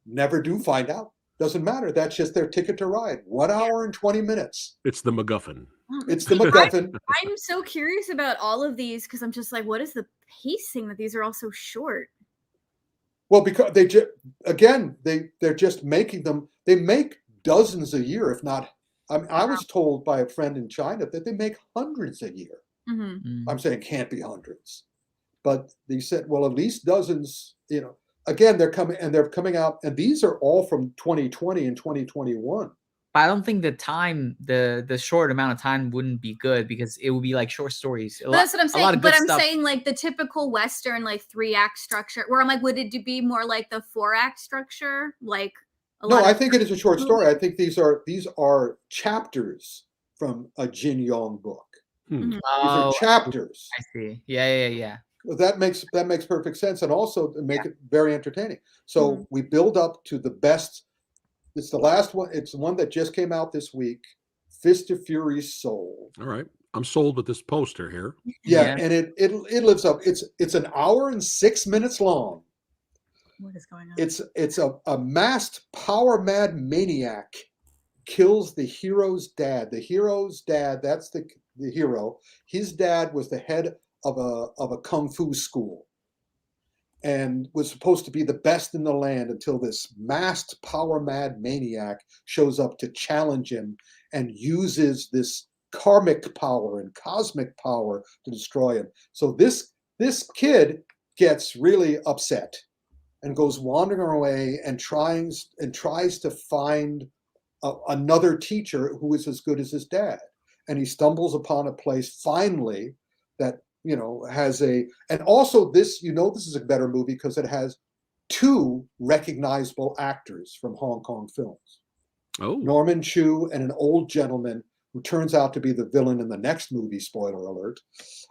Never do find out. Doesn't matter. That's just their ticket to ride. 1 hour and 20 minutes. it's the MacGuffin. It's the MacGuffin. I'm so curious about all of these because I'm just like, what is the pacing that these are all so short? Well, because they're just making them. They make dozens a year, if not. I mean, I was told by a friend in China that they make hundreds a year. I'm saying it can't be hundreds, but they said, well, at least dozens. Again, they're coming out, and these are all from 2020 and 2021. But I don't think the short amount of time wouldn't be good because it would be like short stories. That's what I'm saying. But I'm saying like the typical Western like 3-act structure, where I'm like, would it be more like the 4-act structure? Like I think it is a short story. I think these are chapters from a Jin Yong book. These are chapters. I see. Yeah. That makes perfect sense, and also to make it very entertaining. So we build up to the best. It's the last one. It's the one that just came out this week. Fist of Fury's Soul. All right, I'm sold with this poster here. Yeah. And it lives up. It's an hour and 6 minutes long. What is going on? It's a masked power mad maniac kills the hero's dad. The hero's dad. That's the hero. His dad was the head of a kung fu school, and was supposed to be the best in the land until this masked power mad maniac shows up to challenge him and uses this karmic power and cosmic power to destroy him. So this kid gets really upset and goes wandering away and tries to find another teacher who is as good as his dad. And he stumbles upon a place finally that has and also this is a better movie because it has 2 recognizable actors from Hong Kong films. Oh, Norman Chu and an old gentleman who turns out to be the villain in the next movie, spoiler alert.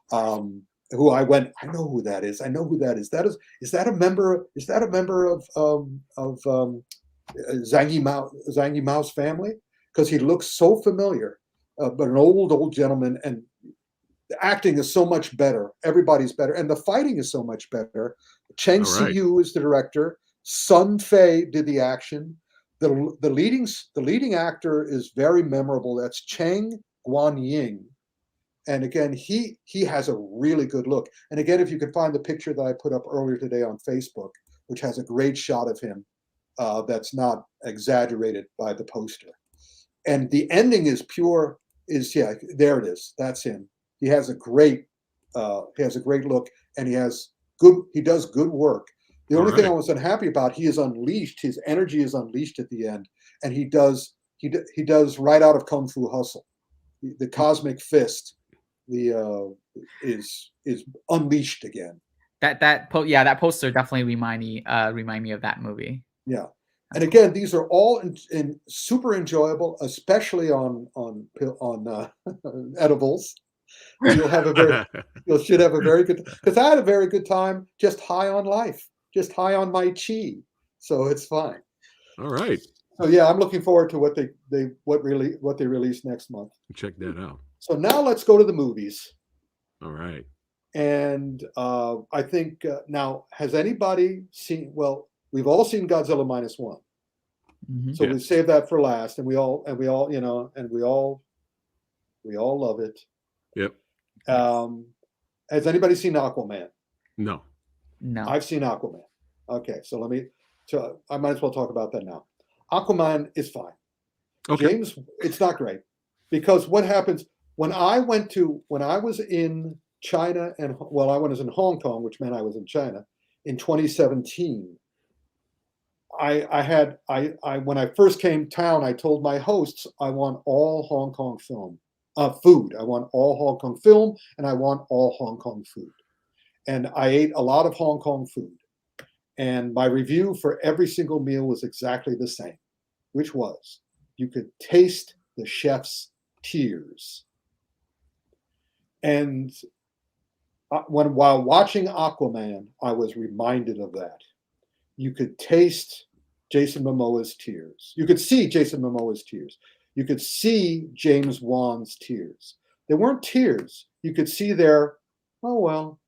Who I know who that is. I know who that is. Is that a member of Zhang Yimao's family? Because he looks so familiar. But an old gentleman, and the acting is so much better. Everybody's better, and the fighting is so much better. Cheng Siyu is the director. Sun Fei did the action. The leading actor is very memorable. That's Cheng Guanying, and again he has a really good look. And again, if you can find the picture that I put up earlier today on Facebook, which has a great shot of him, that's not exaggerated by the poster. And the ending is pure. There it is. That's him. He has a great look, and he does good work. The only thing I was unhappy about, he is unleashed. His energy is unleashed at the end, and he does right out of Kung Fu Hustle. The cosmic fist, is unleashed again. That poster definitely remind me of that movie. Yeah. And again, these are all in super enjoyable, especially on edibles. You should have a very good, because I had a very good time, just high on life, just high on my chi. So it's fine. All right. So yeah, I'm looking forward to what they release next month. Check that out. So now let's go to the movies. All right. And I think now, has anybody seen? Well, we've all seen Godzilla Minus One, so we saved that for last, and we all, you know, and we all love it. Yep. Has anybody seen Aquaman? No. I've seen Aquaman. Okay, so I might as well talk about that now. Aquaman is fine. Okay. James, it's not great, because what happens when I was in China and I was in Hong Kong, which meant I was in China in 2017. When I first came town, I told my hosts I want all Hong Kong food. I want all Hong Kong film, and I want all Hong Kong food. And I ate a lot of Hong Kong food. And my review for every single meal was exactly the same, which was you could taste the chef's tears. And while watching Aquaman, I was reminded of that. You could taste Jason Momoa's tears. You could see Jason Momoa's tears. You could see James Wan's tears. They weren't tears. You could see their, oh well.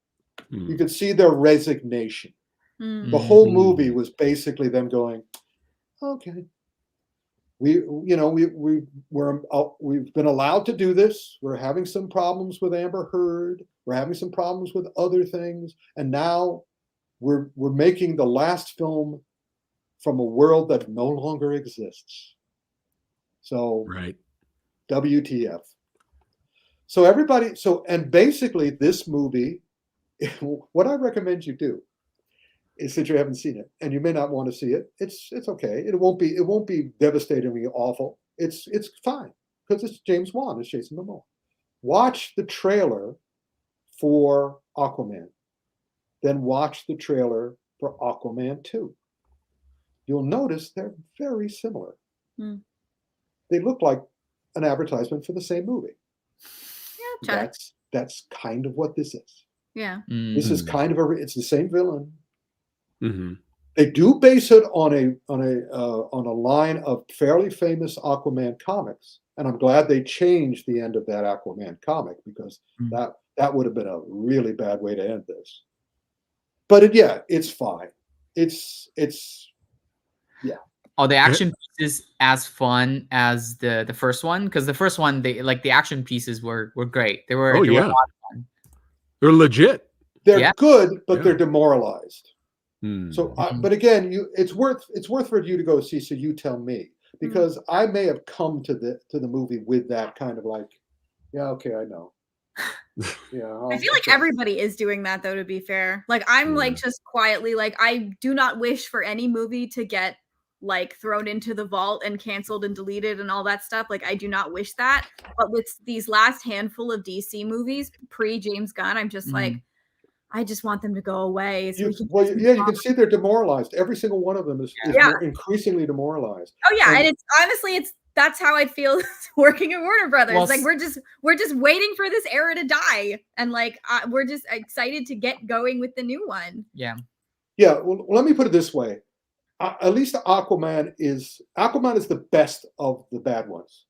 You could see their resignation. The whole movie was basically them going, okay. We've been allowed to do this. We're having some problems with Amber Heard. We're having some problems with other things, and now we're making the last film from a world that no longer exists. So, right. WTF? So and basically this movie, what I recommend you do is, since you haven't seen it and you may not want to see it, it's okay. It won't be devastatingly awful. It's fine because it's James Wan, it's Jason Momoa. Watch the trailer for Aquaman, then watch the trailer for Aquaman 2. You'll notice they're very similar. They look like an advertisement for the same movie. Yeah, that's kind of what this is. Yeah. This is kind of it's the same villain. Mm-hmm. They do base it on a line of fairly famous Aquaman comics, and I'm glad they changed the end of that Aquaman comic, because that would have been a really bad way to end this. But it's fine. It's Are the action pieces as fun as the first one? Because the first one, the action pieces were great. They were a lot of fun. They're legit. They're good, but they're demoralized. So, Mm-hmm. but again, it's worth for you to go see. So you tell me, because I may have come to the movie with that kind of like, yeah, okay, I know. Yeah, I feel like everybody is doing that, though, to be fair. Like, I'm like just quietly like, I do not wish for any movie to get like thrown into the vault and canceled and deleted and all that stuff. Like, I do not wish that. But with these last handful of DC movies pre James Gunn, I'm just like, I just want them to go away. So you can see they're demoralized. Every single one of them is more increasingly demoralized. Oh yeah, and it's honestly, that's how I feel working at Warner Brothers. Well, like we're just waiting for this era to die, and like we're just excited to get going with the new one. Yeah. Well, let me put it this way: at least Aquaman is the best of the bad ones.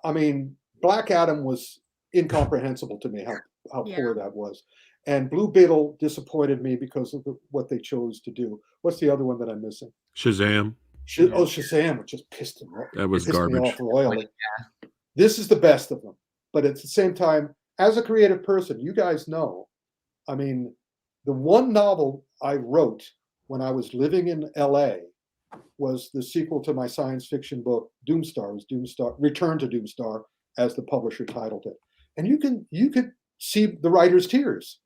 I mean, Black Adam was incomprehensible to me how poor that was. And Blue Beetle disappointed me because of what they chose to do. What's the other one that I'm missing? Shazam. Shazam, which just pissed him off. That was garbage. Me off royally. This is the best of them. But at the same time, as a creative person, you guys know, I mean, the one novel I wrote when I was living in LA was the sequel to my science fiction book, Doomstar. It was Doomstar, Return to Doomstar, as the publisher titled it. And you could see the writer's tears.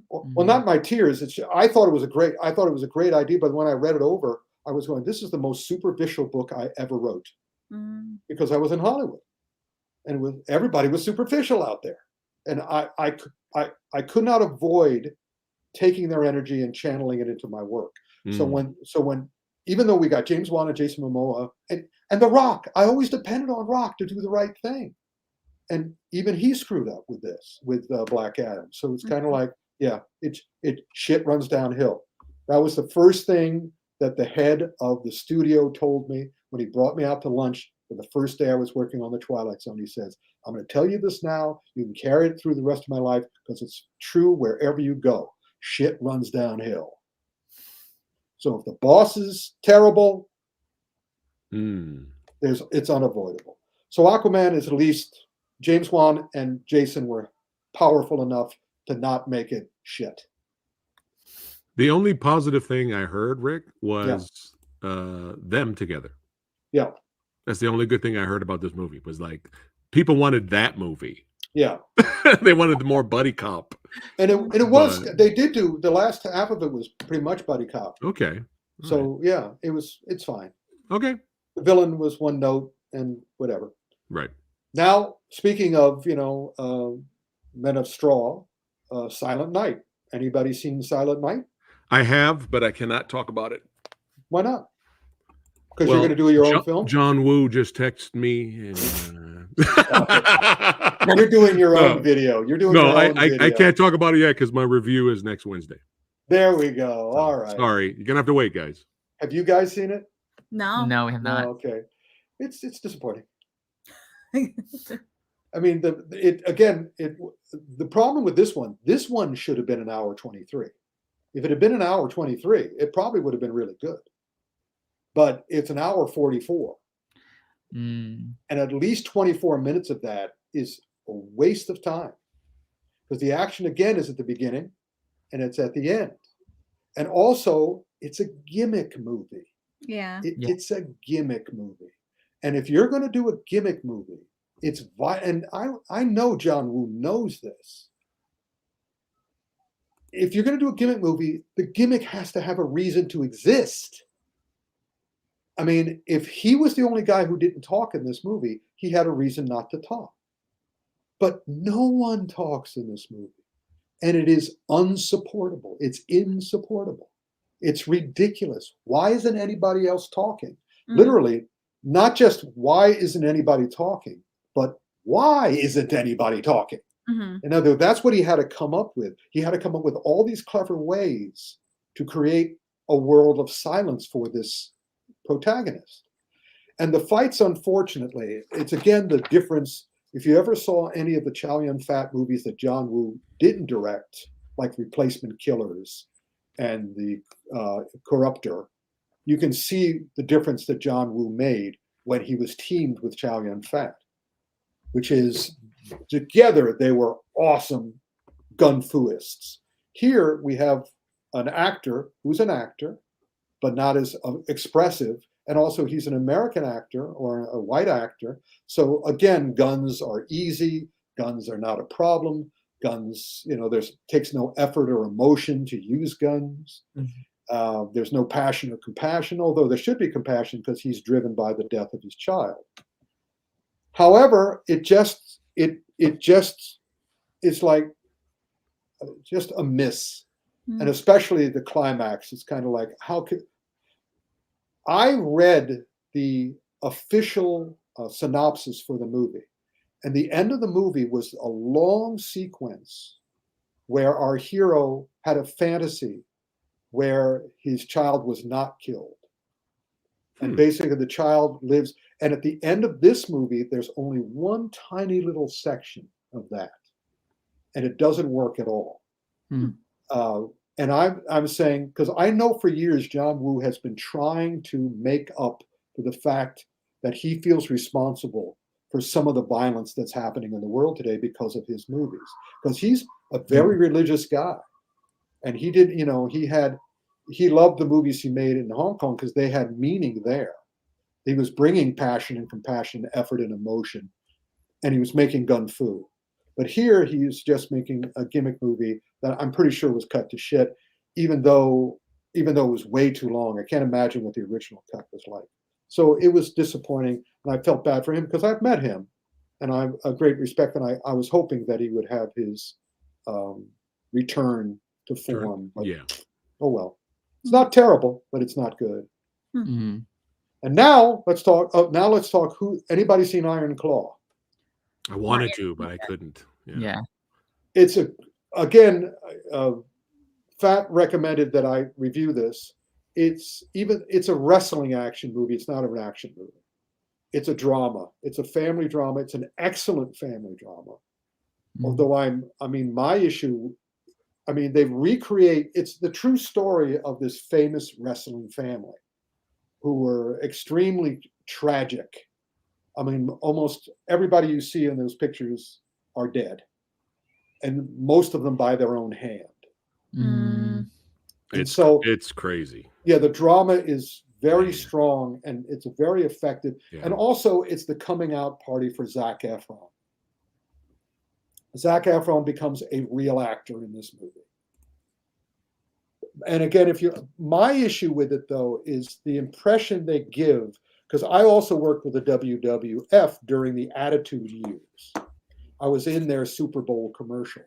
Well, not my tears. I thought it was a great idea, but when I read it over, I was going, this is the most superficial book I ever wrote, because I was in Hollywood, and everybody was superficial out there, and I could not avoid taking their energy and channeling it into my work. So when even though we got James Wan and Jason Momoa and The Rock, I always depended on Rock to do the right thing, and even he screwed up with this with Black Adam. So it's kind of like, shit runs downhill. That was the first thing that the head of the studio told me when he brought me out to lunch For the first day I was working on the Twilight Zone, he says, I'm going to tell you this now. You can carry it through the rest of my life because it's true wherever you go. Shit runs downhill. So if the boss is terrible, it's unavoidable. So Aquaman is at least James Wan and Jason were powerful enough to not make it shit. The only positive thing I heard, Rick, was them together. Yeah. That's the only good thing I heard about this movie was like people wanted that movie. Yeah. They wanted the more buddy cop. And it was, they did do, the last half of it was pretty much buddy cop. Okay. So yeah, it's fine. Okay. The villain was one note and whatever. Right. Now, speaking of, Men of Straw, Silent Night. Anybody seen Silent Night? I have, but I cannot talk about it. Why not? Because you're going to do your own film? John Woo just texted me. And, you're doing your own video. You're doing your own video. I can't talk about it yet because my review is next Wednesday. There we go. All right. Sorry. You're going to have to wait, guys. Have you guys seen it? No. No, we have not. Oh, okay. It's disappointing. I mean, the problem with this one should have been an hour 23. If it had been an hour 23, it probably would have been really good. But it's an hour 44. And at least 24 minutes of that is a waste of time. Because the action, again, is at the beginning and it's at the end. And also, it's a gimmick movie. Yeah. It's a gimmick movie. And if you're going to do a gimmick movie, and I know John Woo knows this. If you're going to do a gimmick movie, the gimmick has to have a reason to exist. I mean, if he was the only guy who didn't talk in this movie, he had a reason not to talk. But no one talks in this movie. And it is unsupportable. It's insupportable. It's ridiculous. Why isn't anybody else talking? Literally, not just why isn't anybody talking, but why isn't anybody talking? In other words, that's what he had to come up with. He had to come up with all these clever ways to create a world of silence for this protagonist. And the fights, unfortunately, it's again the difference. If you ever saw any of the Chow Yun-Fat movies that John Woo didn't direct, like Replacement Killers and The Corruptor, you can see the difference that John Woo made when he was teamed with Chow Yun-Fat, which is together they were awesome gun-fuists. Here we have an actor who's an actor, but not as expressive. And also he's an American actor or a white actor. So again, guns are easy. Guns are not a problem. Guns, takes no effort or emotion to use guns. There's no passion or compassion, although there should be compassion because he's driven by the death of his child. However, it just is like just a miss. And especially the climax, it's kind of like, how could I read the official synopsis for the movie, and the end of the movie was a long sequence where our hero had a fantasy where his child was not killed. And basically the child lives, and at the end of this movie, there's only one tiny little section of that. And it doesn't work at all. And I'm saying, because I know for years John Woo has been trying to make up for the fact that he feels responsible for some of the violence that's happening in the world today because of his movies. Because he's a very religious guy. And he did, he loved the movies he made in Hong Kong because they had meaning there. He was bringing passion and compassion, effort and emotion, and he was making gun fu. But here he's just making a gimmick movie that I'm pretty sure was cut to shit, even though it was way too long. I can't imagine what the original cut was like. So it was disappointing, and I felt bad for him because I've met him, and I have a great respect, and I was hoping that he would have his return to form. But, oh well. It's not terrible, but it's not good. And now let's talk. Let's talk. Anybody seen Iron Claw? I wanted to, but I couldn't. Yeah. It's Phat recommended that I review this. It's a wrestling action movie. It's not an action movie. it's a drama. It's a family drama. It's an excellent family drama. Mm. Although my issue, they recreate, it's the true story of this famous wrestling family who were extremely tragic. Almost everybody you see in those pictures are dead, and most of them by their own hand. Mm. It's crazy. Yeah, the drama is very strong, and it's very effective. Yeah. And also, it's the coming out party for Zac Efron. Zac Efron becomes a real actor in this movie. And again, my issue with it though is the impression they give, because I also worked with the WWF during the Attitude Years. I was in their Super Bowl commercial,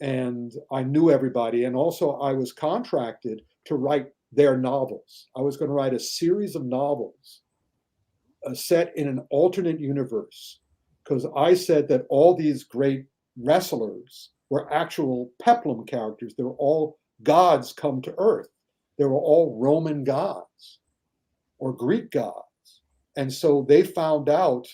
and I knew everybody. And also, I was contracted to write their novels. I was going to write a series of novels set in an alternate universe, because I said that all these great wrestlers were actual peplum characters. They were all gods come to Earth. They were all Roman gods or Greek gods. And so they found out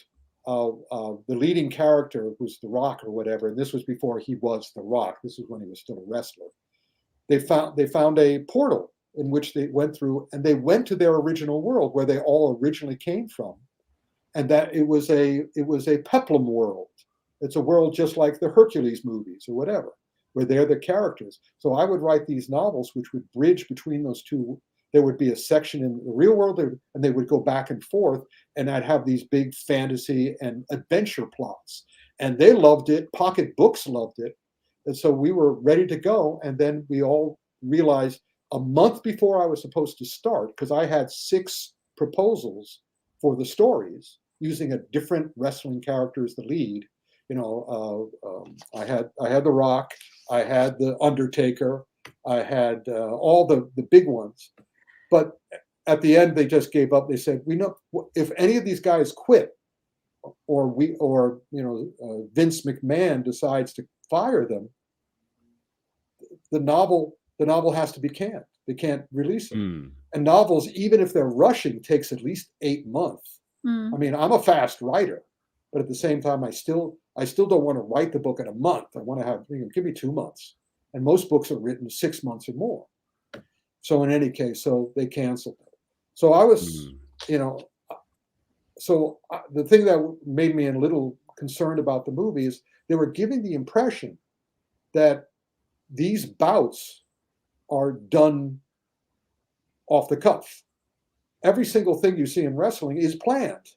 the leading character, who's The Rock or whatever, and this was before he was The Rock. This is when he was still a wrestler. They found a portal in which they went through, and they went to their original world where they all originally came from, and that it was a peplum world. It's a world just like the Hercules movies or whatever, where they're the characters. So I would write these novels which would bridge between those two. There would be a section in the real world, and they would go back and forth, and I'd have these big fantasy and adventure plots. And they loved it. Pocket Books loved it. And so we were ready to go. And then we all realized a month before I was supposed to start, because I had 6 proposals for the stories using a different wrestling character as the lead. I had The Rock, I had The Undertaker, I had all the big ones. But at the end, they just gave up. They said, "We know if any of these guys quit, or Vince McMahon decides to fire them, the novel has to be canned. They can't release it." And novels, even if they're rushing, takes at least 8 months. I'm a fast writer, but at the same time, I still don't want to write the book in a month. I want to have, give me 2 months. And most books are written 6 months or more. So in any case, so they canceled it. So I was, the thing that made me a little concerned about the movie is they were giving the impression that these bouts are done off the cuff. Every single thing you see in wrestling is planned.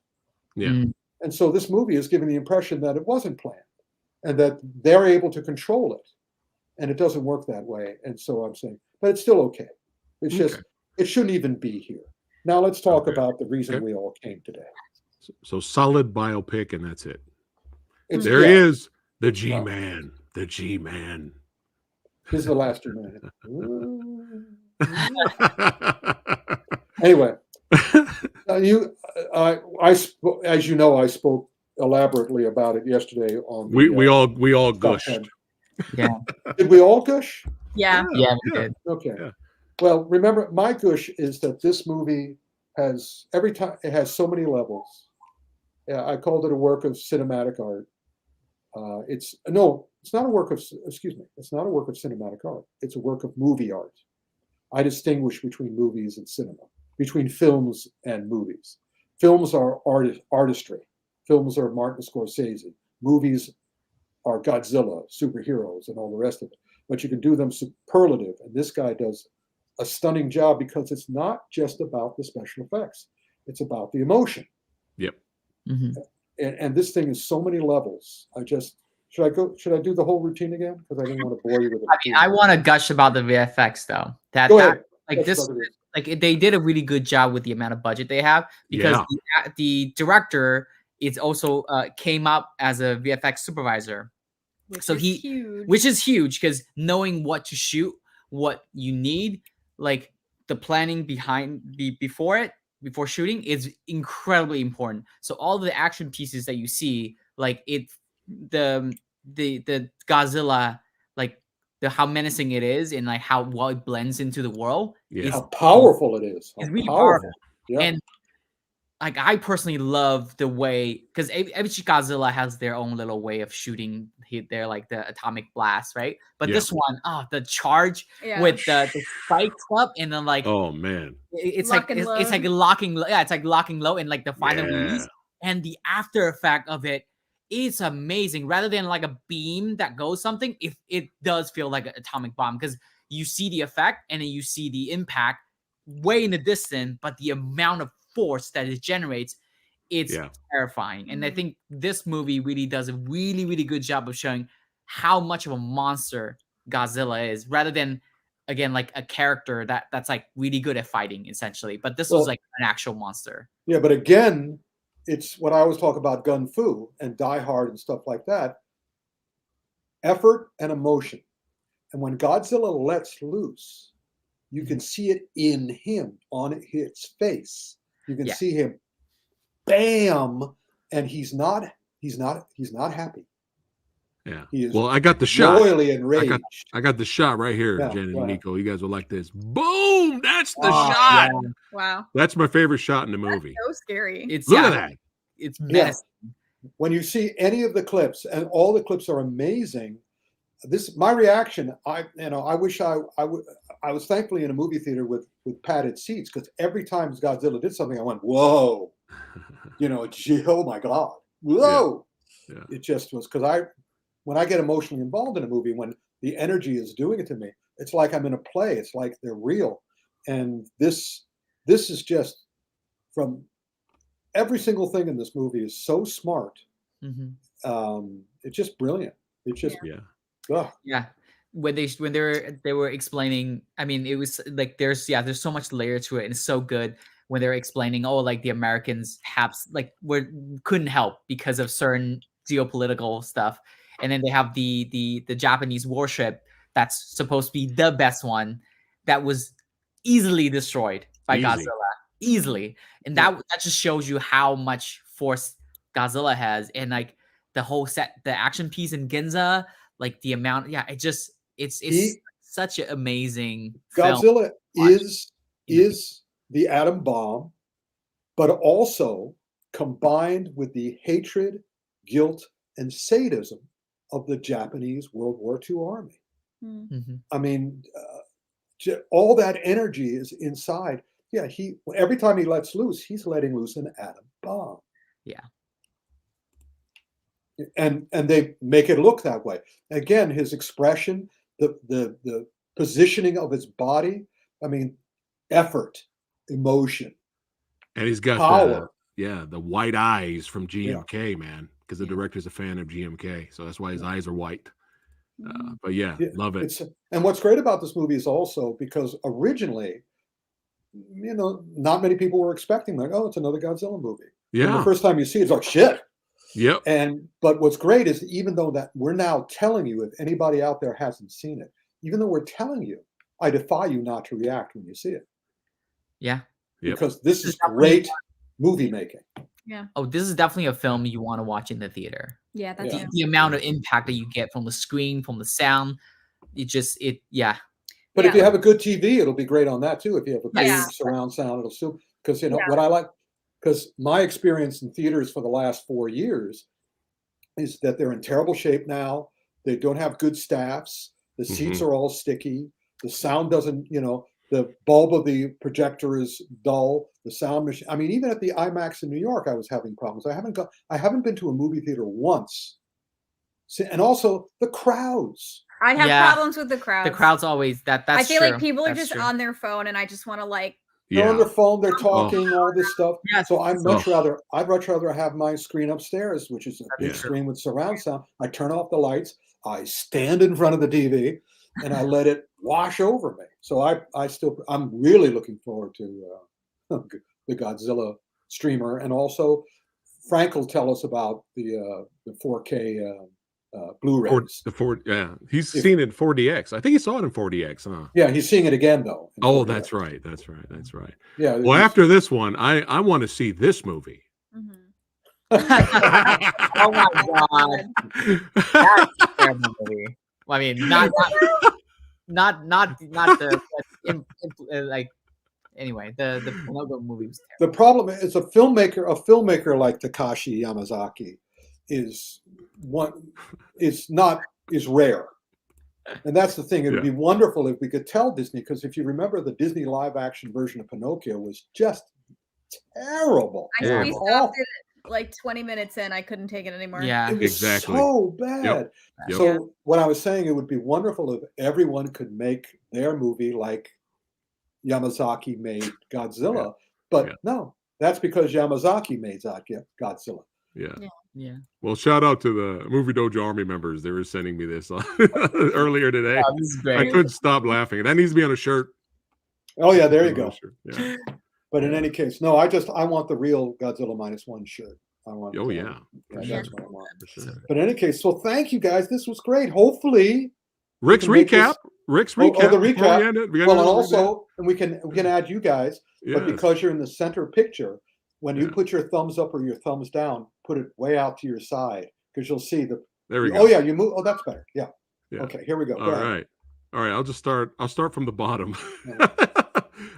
Yeah. And so this movie is giving the impression that it wasn't planned and that they're able to control it. And it doesn't work that way. And so I'm saying, but it's still okay. It's just, it shouldn't even be here. Now let's talk about the reason we all came today. So solid biopic, and that's it. There he is, the G-Man. The G-Man. This is the last G-Man. Anyway, as you know, I spoke elaborately about it yesterday on. We all gushed. Yeah. Did we all gush? Yeah. Yeah, we did. Okay. Yeah. Well, remember, my gush is that this movie has it has so many levels. Yeah, I called it a work of cinematic art. It's not a work of cinematic art. It's a work of movie art. I distinguish between movies and cinema, between films and movies. Films are artistry. Films are Martin Scorsese. Movies are Godzilla, superheroes, and all the rest of it. But you can do them superlative, and this guy does a stunning job because it's not just about the special effects. It's about the emotion. Yep. Mm-hmm. And this thing is so many levels. Should I do the whole routine again? Because I didn't want to bore you with it. I want to gush about the VFX though. Go ahead. They did a really good job with the amount of budget they have, because the director is also came up as a VFX supervisor. Which is huge, because knowing what to shoot, what you need, like the planning before shooting is incredibly important. So all the action pieces that you see, like the Godzilla, like how menacing it is, and like how well it blends into the world. How powerful it is. It's really powerful. Yeah. And like I personally love the way, because every Godzilla has their own little way of shooting their like the atomic blast, right? But this one, the charge with the spikes up and then like oh man, it's like it's like locking, it's like locking low and like the final release and the after effect of it is amazing. Rather than like a beam that goes something, if it does feel like an atomic bomb, because you see the effect and then you see the impact way in the distance, but the amount of force that it generates, it's terrifying. And I think this movie really does a really, really good job of showing how much of a monster Godzilla is, rather than again like a character that's like really good at fighting essentially. But this was like an actual monster. Yeah, but again, it's what I always talk about Gun Fu and Die Hard and stuff like that. Effort and emotion. And when Godzilla lets loose, you can see it in him, on his face. You can see him, bam, and he's not happy. Yeah. He is I got the shot. Royally enraged. I got the shot right here, Jen and Nico. You guys will like this. Boom! That's the shot. Yeah. Wow. That's my favorite shot in the movie. That's so scary. Look at that. It's menacing. When you see any of the clips, and all the clips are amazing. My reaction. I wish I was thankfully in a movie theater with padded seats, because every time Godzilla did something, I went, whoa, oh my God, whoa. Yeah. It just was, because when I get emotionally involved in a movie, when the energy is doing it to me, it's like I'm in a play. It's like they're real. And this is just, from every single thing in this movie is so smart. It's just brilliant. It's just When they were explaining, I mean, it was like there's so much layer to it, and it's so good when they're explaining, like the Americans have couldn't help because of certain geopolitical stuff, and then they have the Japanese warship that's supposed to be the best one that was easily destroyed by Godzilla, and that just shows you how much force Godzilla has, and like the whole set, the action piece in Ginza. Like the amount, it's such an amazing Godzilla is the atom bomb, but also combined with the hatred, guilt, and sadism of the Japanese World War II army. I mean, all that energy is inside. Yeah, every time he lets loose, he's letting loose an atom bomb. Yeah. And they make it look that way. Again, his expression, the positioning of his body. I mean, effort, emotion, and he's got power. The white eyes from GMK, man, because the director's a fan of GMK, so that's why his eyes are white. But love it. And what's great about this movie is also because originally, not many people were expecting it's another Godzilla movie. Yeah. And the first time you see it, it's like shit. Yep. But what's great is, even though that we're now telling you, if anybody out there hasn't seen it, even though we're telling you, I defy you not to react when you see it. Yeah. Because this is great movie making. Yeah. Oh, this is definitely a film you want to watch in the theater. Yeah, that's the amount of impact that you get from the screen, from the sound. But if you have a good TV, it'll be great on that too. If you have a good surround sound, it'll still, because what I like. Because my experience in theaters for the last 4 years is that they're in terrible shape now. They don't have good staffs. The seats are all sticky. The sound doesn't, the bulb of the projector is dull. The sound machine. I mean, even at the IMAX in New York, I was having problems. I haven't been to a movie theater once. And also the crowds. I have problems with the crowds. The crowds always that's I feel true. like people are just true. on their phone, and I just want to They're on their phone, they're talking, all this stuff. Yes. So I'd much rather have my screen upstairs, which is a big screen with surround sound. I turn off the lights, I stand in front of the TV, and I let it wash over me. So I'm really looking forward to the Godzilla streamer, and also Frank will tell us about the 4K Blu-rays. He's seen it in 4DX. I think he saw it in 4DX, huh? Yeah, he's seeing it again though. Oh, that's right. Yeah. Well, after this one, I want to see this movie. Oh my God, that's a terrible movie. Well, I mean, not the anyway, the Pinocchio movie was terrible. The problem is a filmmaker like Takashi Yamazaki is rare. And that's the thing. It would be wonderful if we could tell Disney, because if you remember, the Disney live action version of Pinocchio was just terrible. I stopped it like 20 minutes in. I couldn't take it anymore. Yeah, it was so bad. Yep. So what I was saying, it would be wonderful if everyone could make their movie like Yamazaki made Godzilla. But no, that's because Yamazaki made Godzilla. Yeah. Well, shout out to the Movie Dojo Army members. They were sending me this earlier today. Oh, this is great. I couldn't stop laughing. That needs to be on a shirt. Oh yeah, there you go. Yeah. But in any case, no, I want the real Godzilla Minus One shirt. I want. Oh yeah. That's what I want. For sure. But in any case, so thank you guys. This was great. Hopefully, Rick's recap. Rick's recap. the recap. And we can add you guys. But because you're in the center picture, when you put your thumbs up or your thumbs down, put it way out to your side, because you'll see the. There we go. Oh yeah, you move. Oh, that's better. Yeah. Yeah. Okay, here we go. All right. I'll start from the bottom.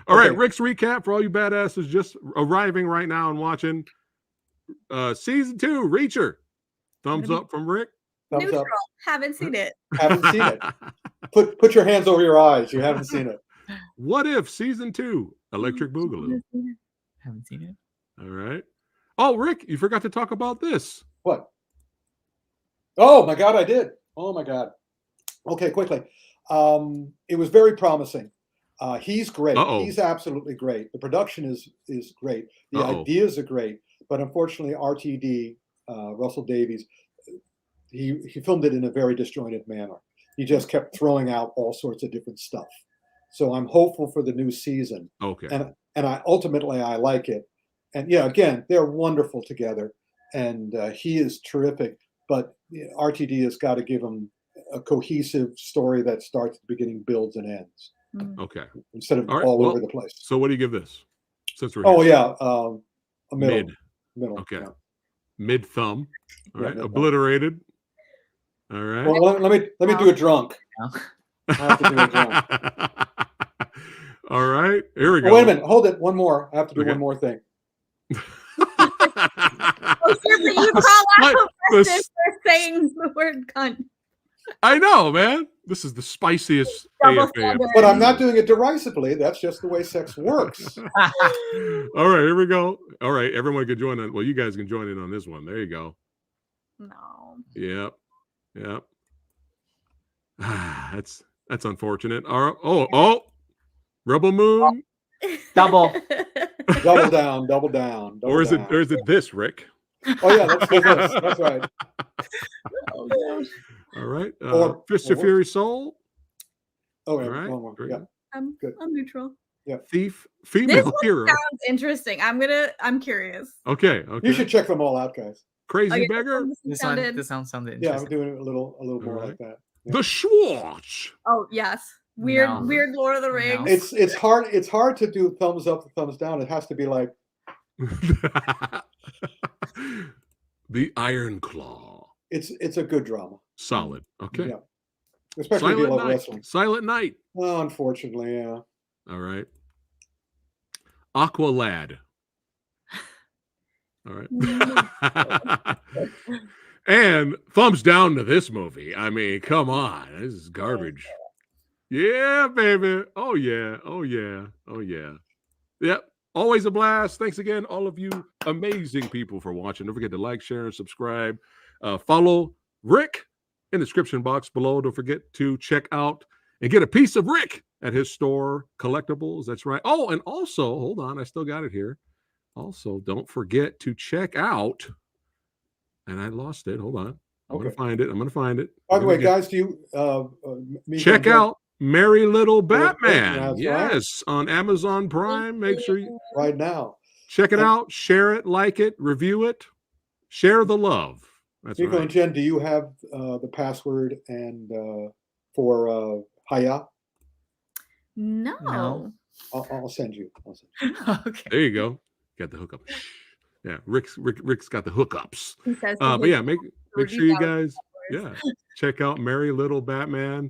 All right, Rick's recap for all you badasses just arriving right now and watching season 2, Reacher. Thumbs up from Rick. Thumbs Neutral. up. Haven't seen it. Haven't seen it. Put your hands over your eyes. You haven't seen it. What if season 2, Electric Boogaloo? Haven't seen it. All right. Oh, Rick, you forgot to talk about this. What? Oh my God, I did. Oh my God. Okay, quickly. It was very promising. He's great. He's absolutely great. The production is great. The ideas are great. But unfortunately, RTD, Russell Davies, he filmed it in a very disjointed manner. He just kept throwing out all sorts of different stuff. So I'm hopeful for the new season. Okay. And I ultimately like it. And yeah, again, they're wonderful together. And he is terrific. But RTD has got to give him a cohesive story that starts at the beginning, builds, and ends. Okay. Instead of all over the place. So what do you give this? Since we're a middle. Middle. Okay. Yeah. Mid thumb. All right. Obliterated. All right. Well, let me do a drunk. I have to do a drunk. All right. Here we go. Oh, wait a minute. Hold it. One more. I have to do one more thing. Oh, seriously, you call out a person for saying the word cunt. I know, man. This is the spiciest AFA. But I'm not doing it derisively. That's just the way sex works. All right, here we go. All right, everyone can join in. Well, you guys can join in on this one. There you go. No. Yep. That's unfortunate. All right. Oh, Rebel Moon. Double down. Or is it this, Rick? Oh yeah, let's do this. That's right. Oh gosh. All right. Fist of Fury Soul. Oh yeah, all right. one more. Yeah. I'm neutral. Yeah. Thief, female hero. Sounds interesting. I'm curious. Okay. You should check them all out, guys. Crazy Beggar. This sounded interesting. Yeah, I'm doing it a little more like that. Yeah. The Schwartz. Oh yes. Weird Lord of the Rings. It's hard to do thumbs up, thumbs down. It has to be like The Iron Claw. It's a good drama. Solid. Okay. Yeah. Especially if you love wrestling. Silent Night. Oh, unfortunately, yeah. All right. Aqua Lad. All right. And thumbs down to this movie. I mean, come on. This is garbage. Yeah, baby. Oh, yeah. Yep. Always a blast. Thanks again, all of you amazing people, for watching. Don't forget to like, share, and subscribe. Follow Rick in the description box below. Don't forget to check out and get a piece of Rick at his store, Collectibles. That's right. Oh, and also, hold on. I still got it here. Also, don't forget to check out, and I lost it. Hold on. I'm going to find it. By the way, guys, do you check out Merry Little Batman? Yes, on Amazon Prime. Make sure you right now check it out, share it, like it, review it, share the love. That's Nico right. and Jen, do you have the password and for Haya? No. I'll send you. Okay. There you go. Got the hookup. Yeah, Rick's got the hookups. He says but yeah, make sure you guys check out Merry Little Batman.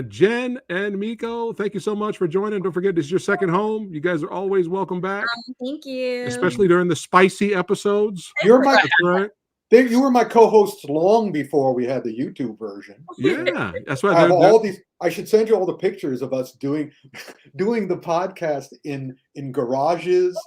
Jen and Miko, thank you so much for joining. Don't forget, this is your second home. You guys are always welcome back, Thank you. especially during the spicy episodes. You're my That's right. you were my co-hosts long before we had the YouTube version. Yeah, that's I right. have all these. I should send you all the pictures of us doing the podcast in garages,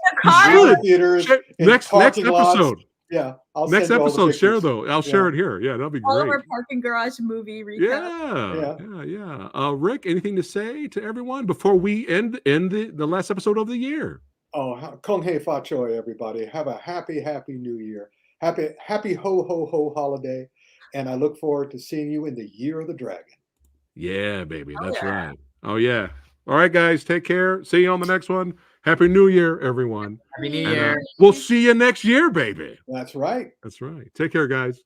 should. theaters, in Next parking lots. episode. Yeah, I'll Next send you all the episode, share pictures. though. I'll share it here. Yeah, that'll be All of great. our parking garage movie recap. Yeah. Rick, anything to say to everyone before we end the last episode of the year? Oh, Kong Hei Fa Choi, everybody. Have a happy New Year. Happy ho ho ho holiday. And I look forward to seeing you in the Year of the Dragon. Yeah, baby. That's right. Oh, yeah. All right, guys. Take care. See you on the next one. Happy New Year, everyone. Happy New Year. We'll see you next year, baby. That's right. That's right. Take care, guys.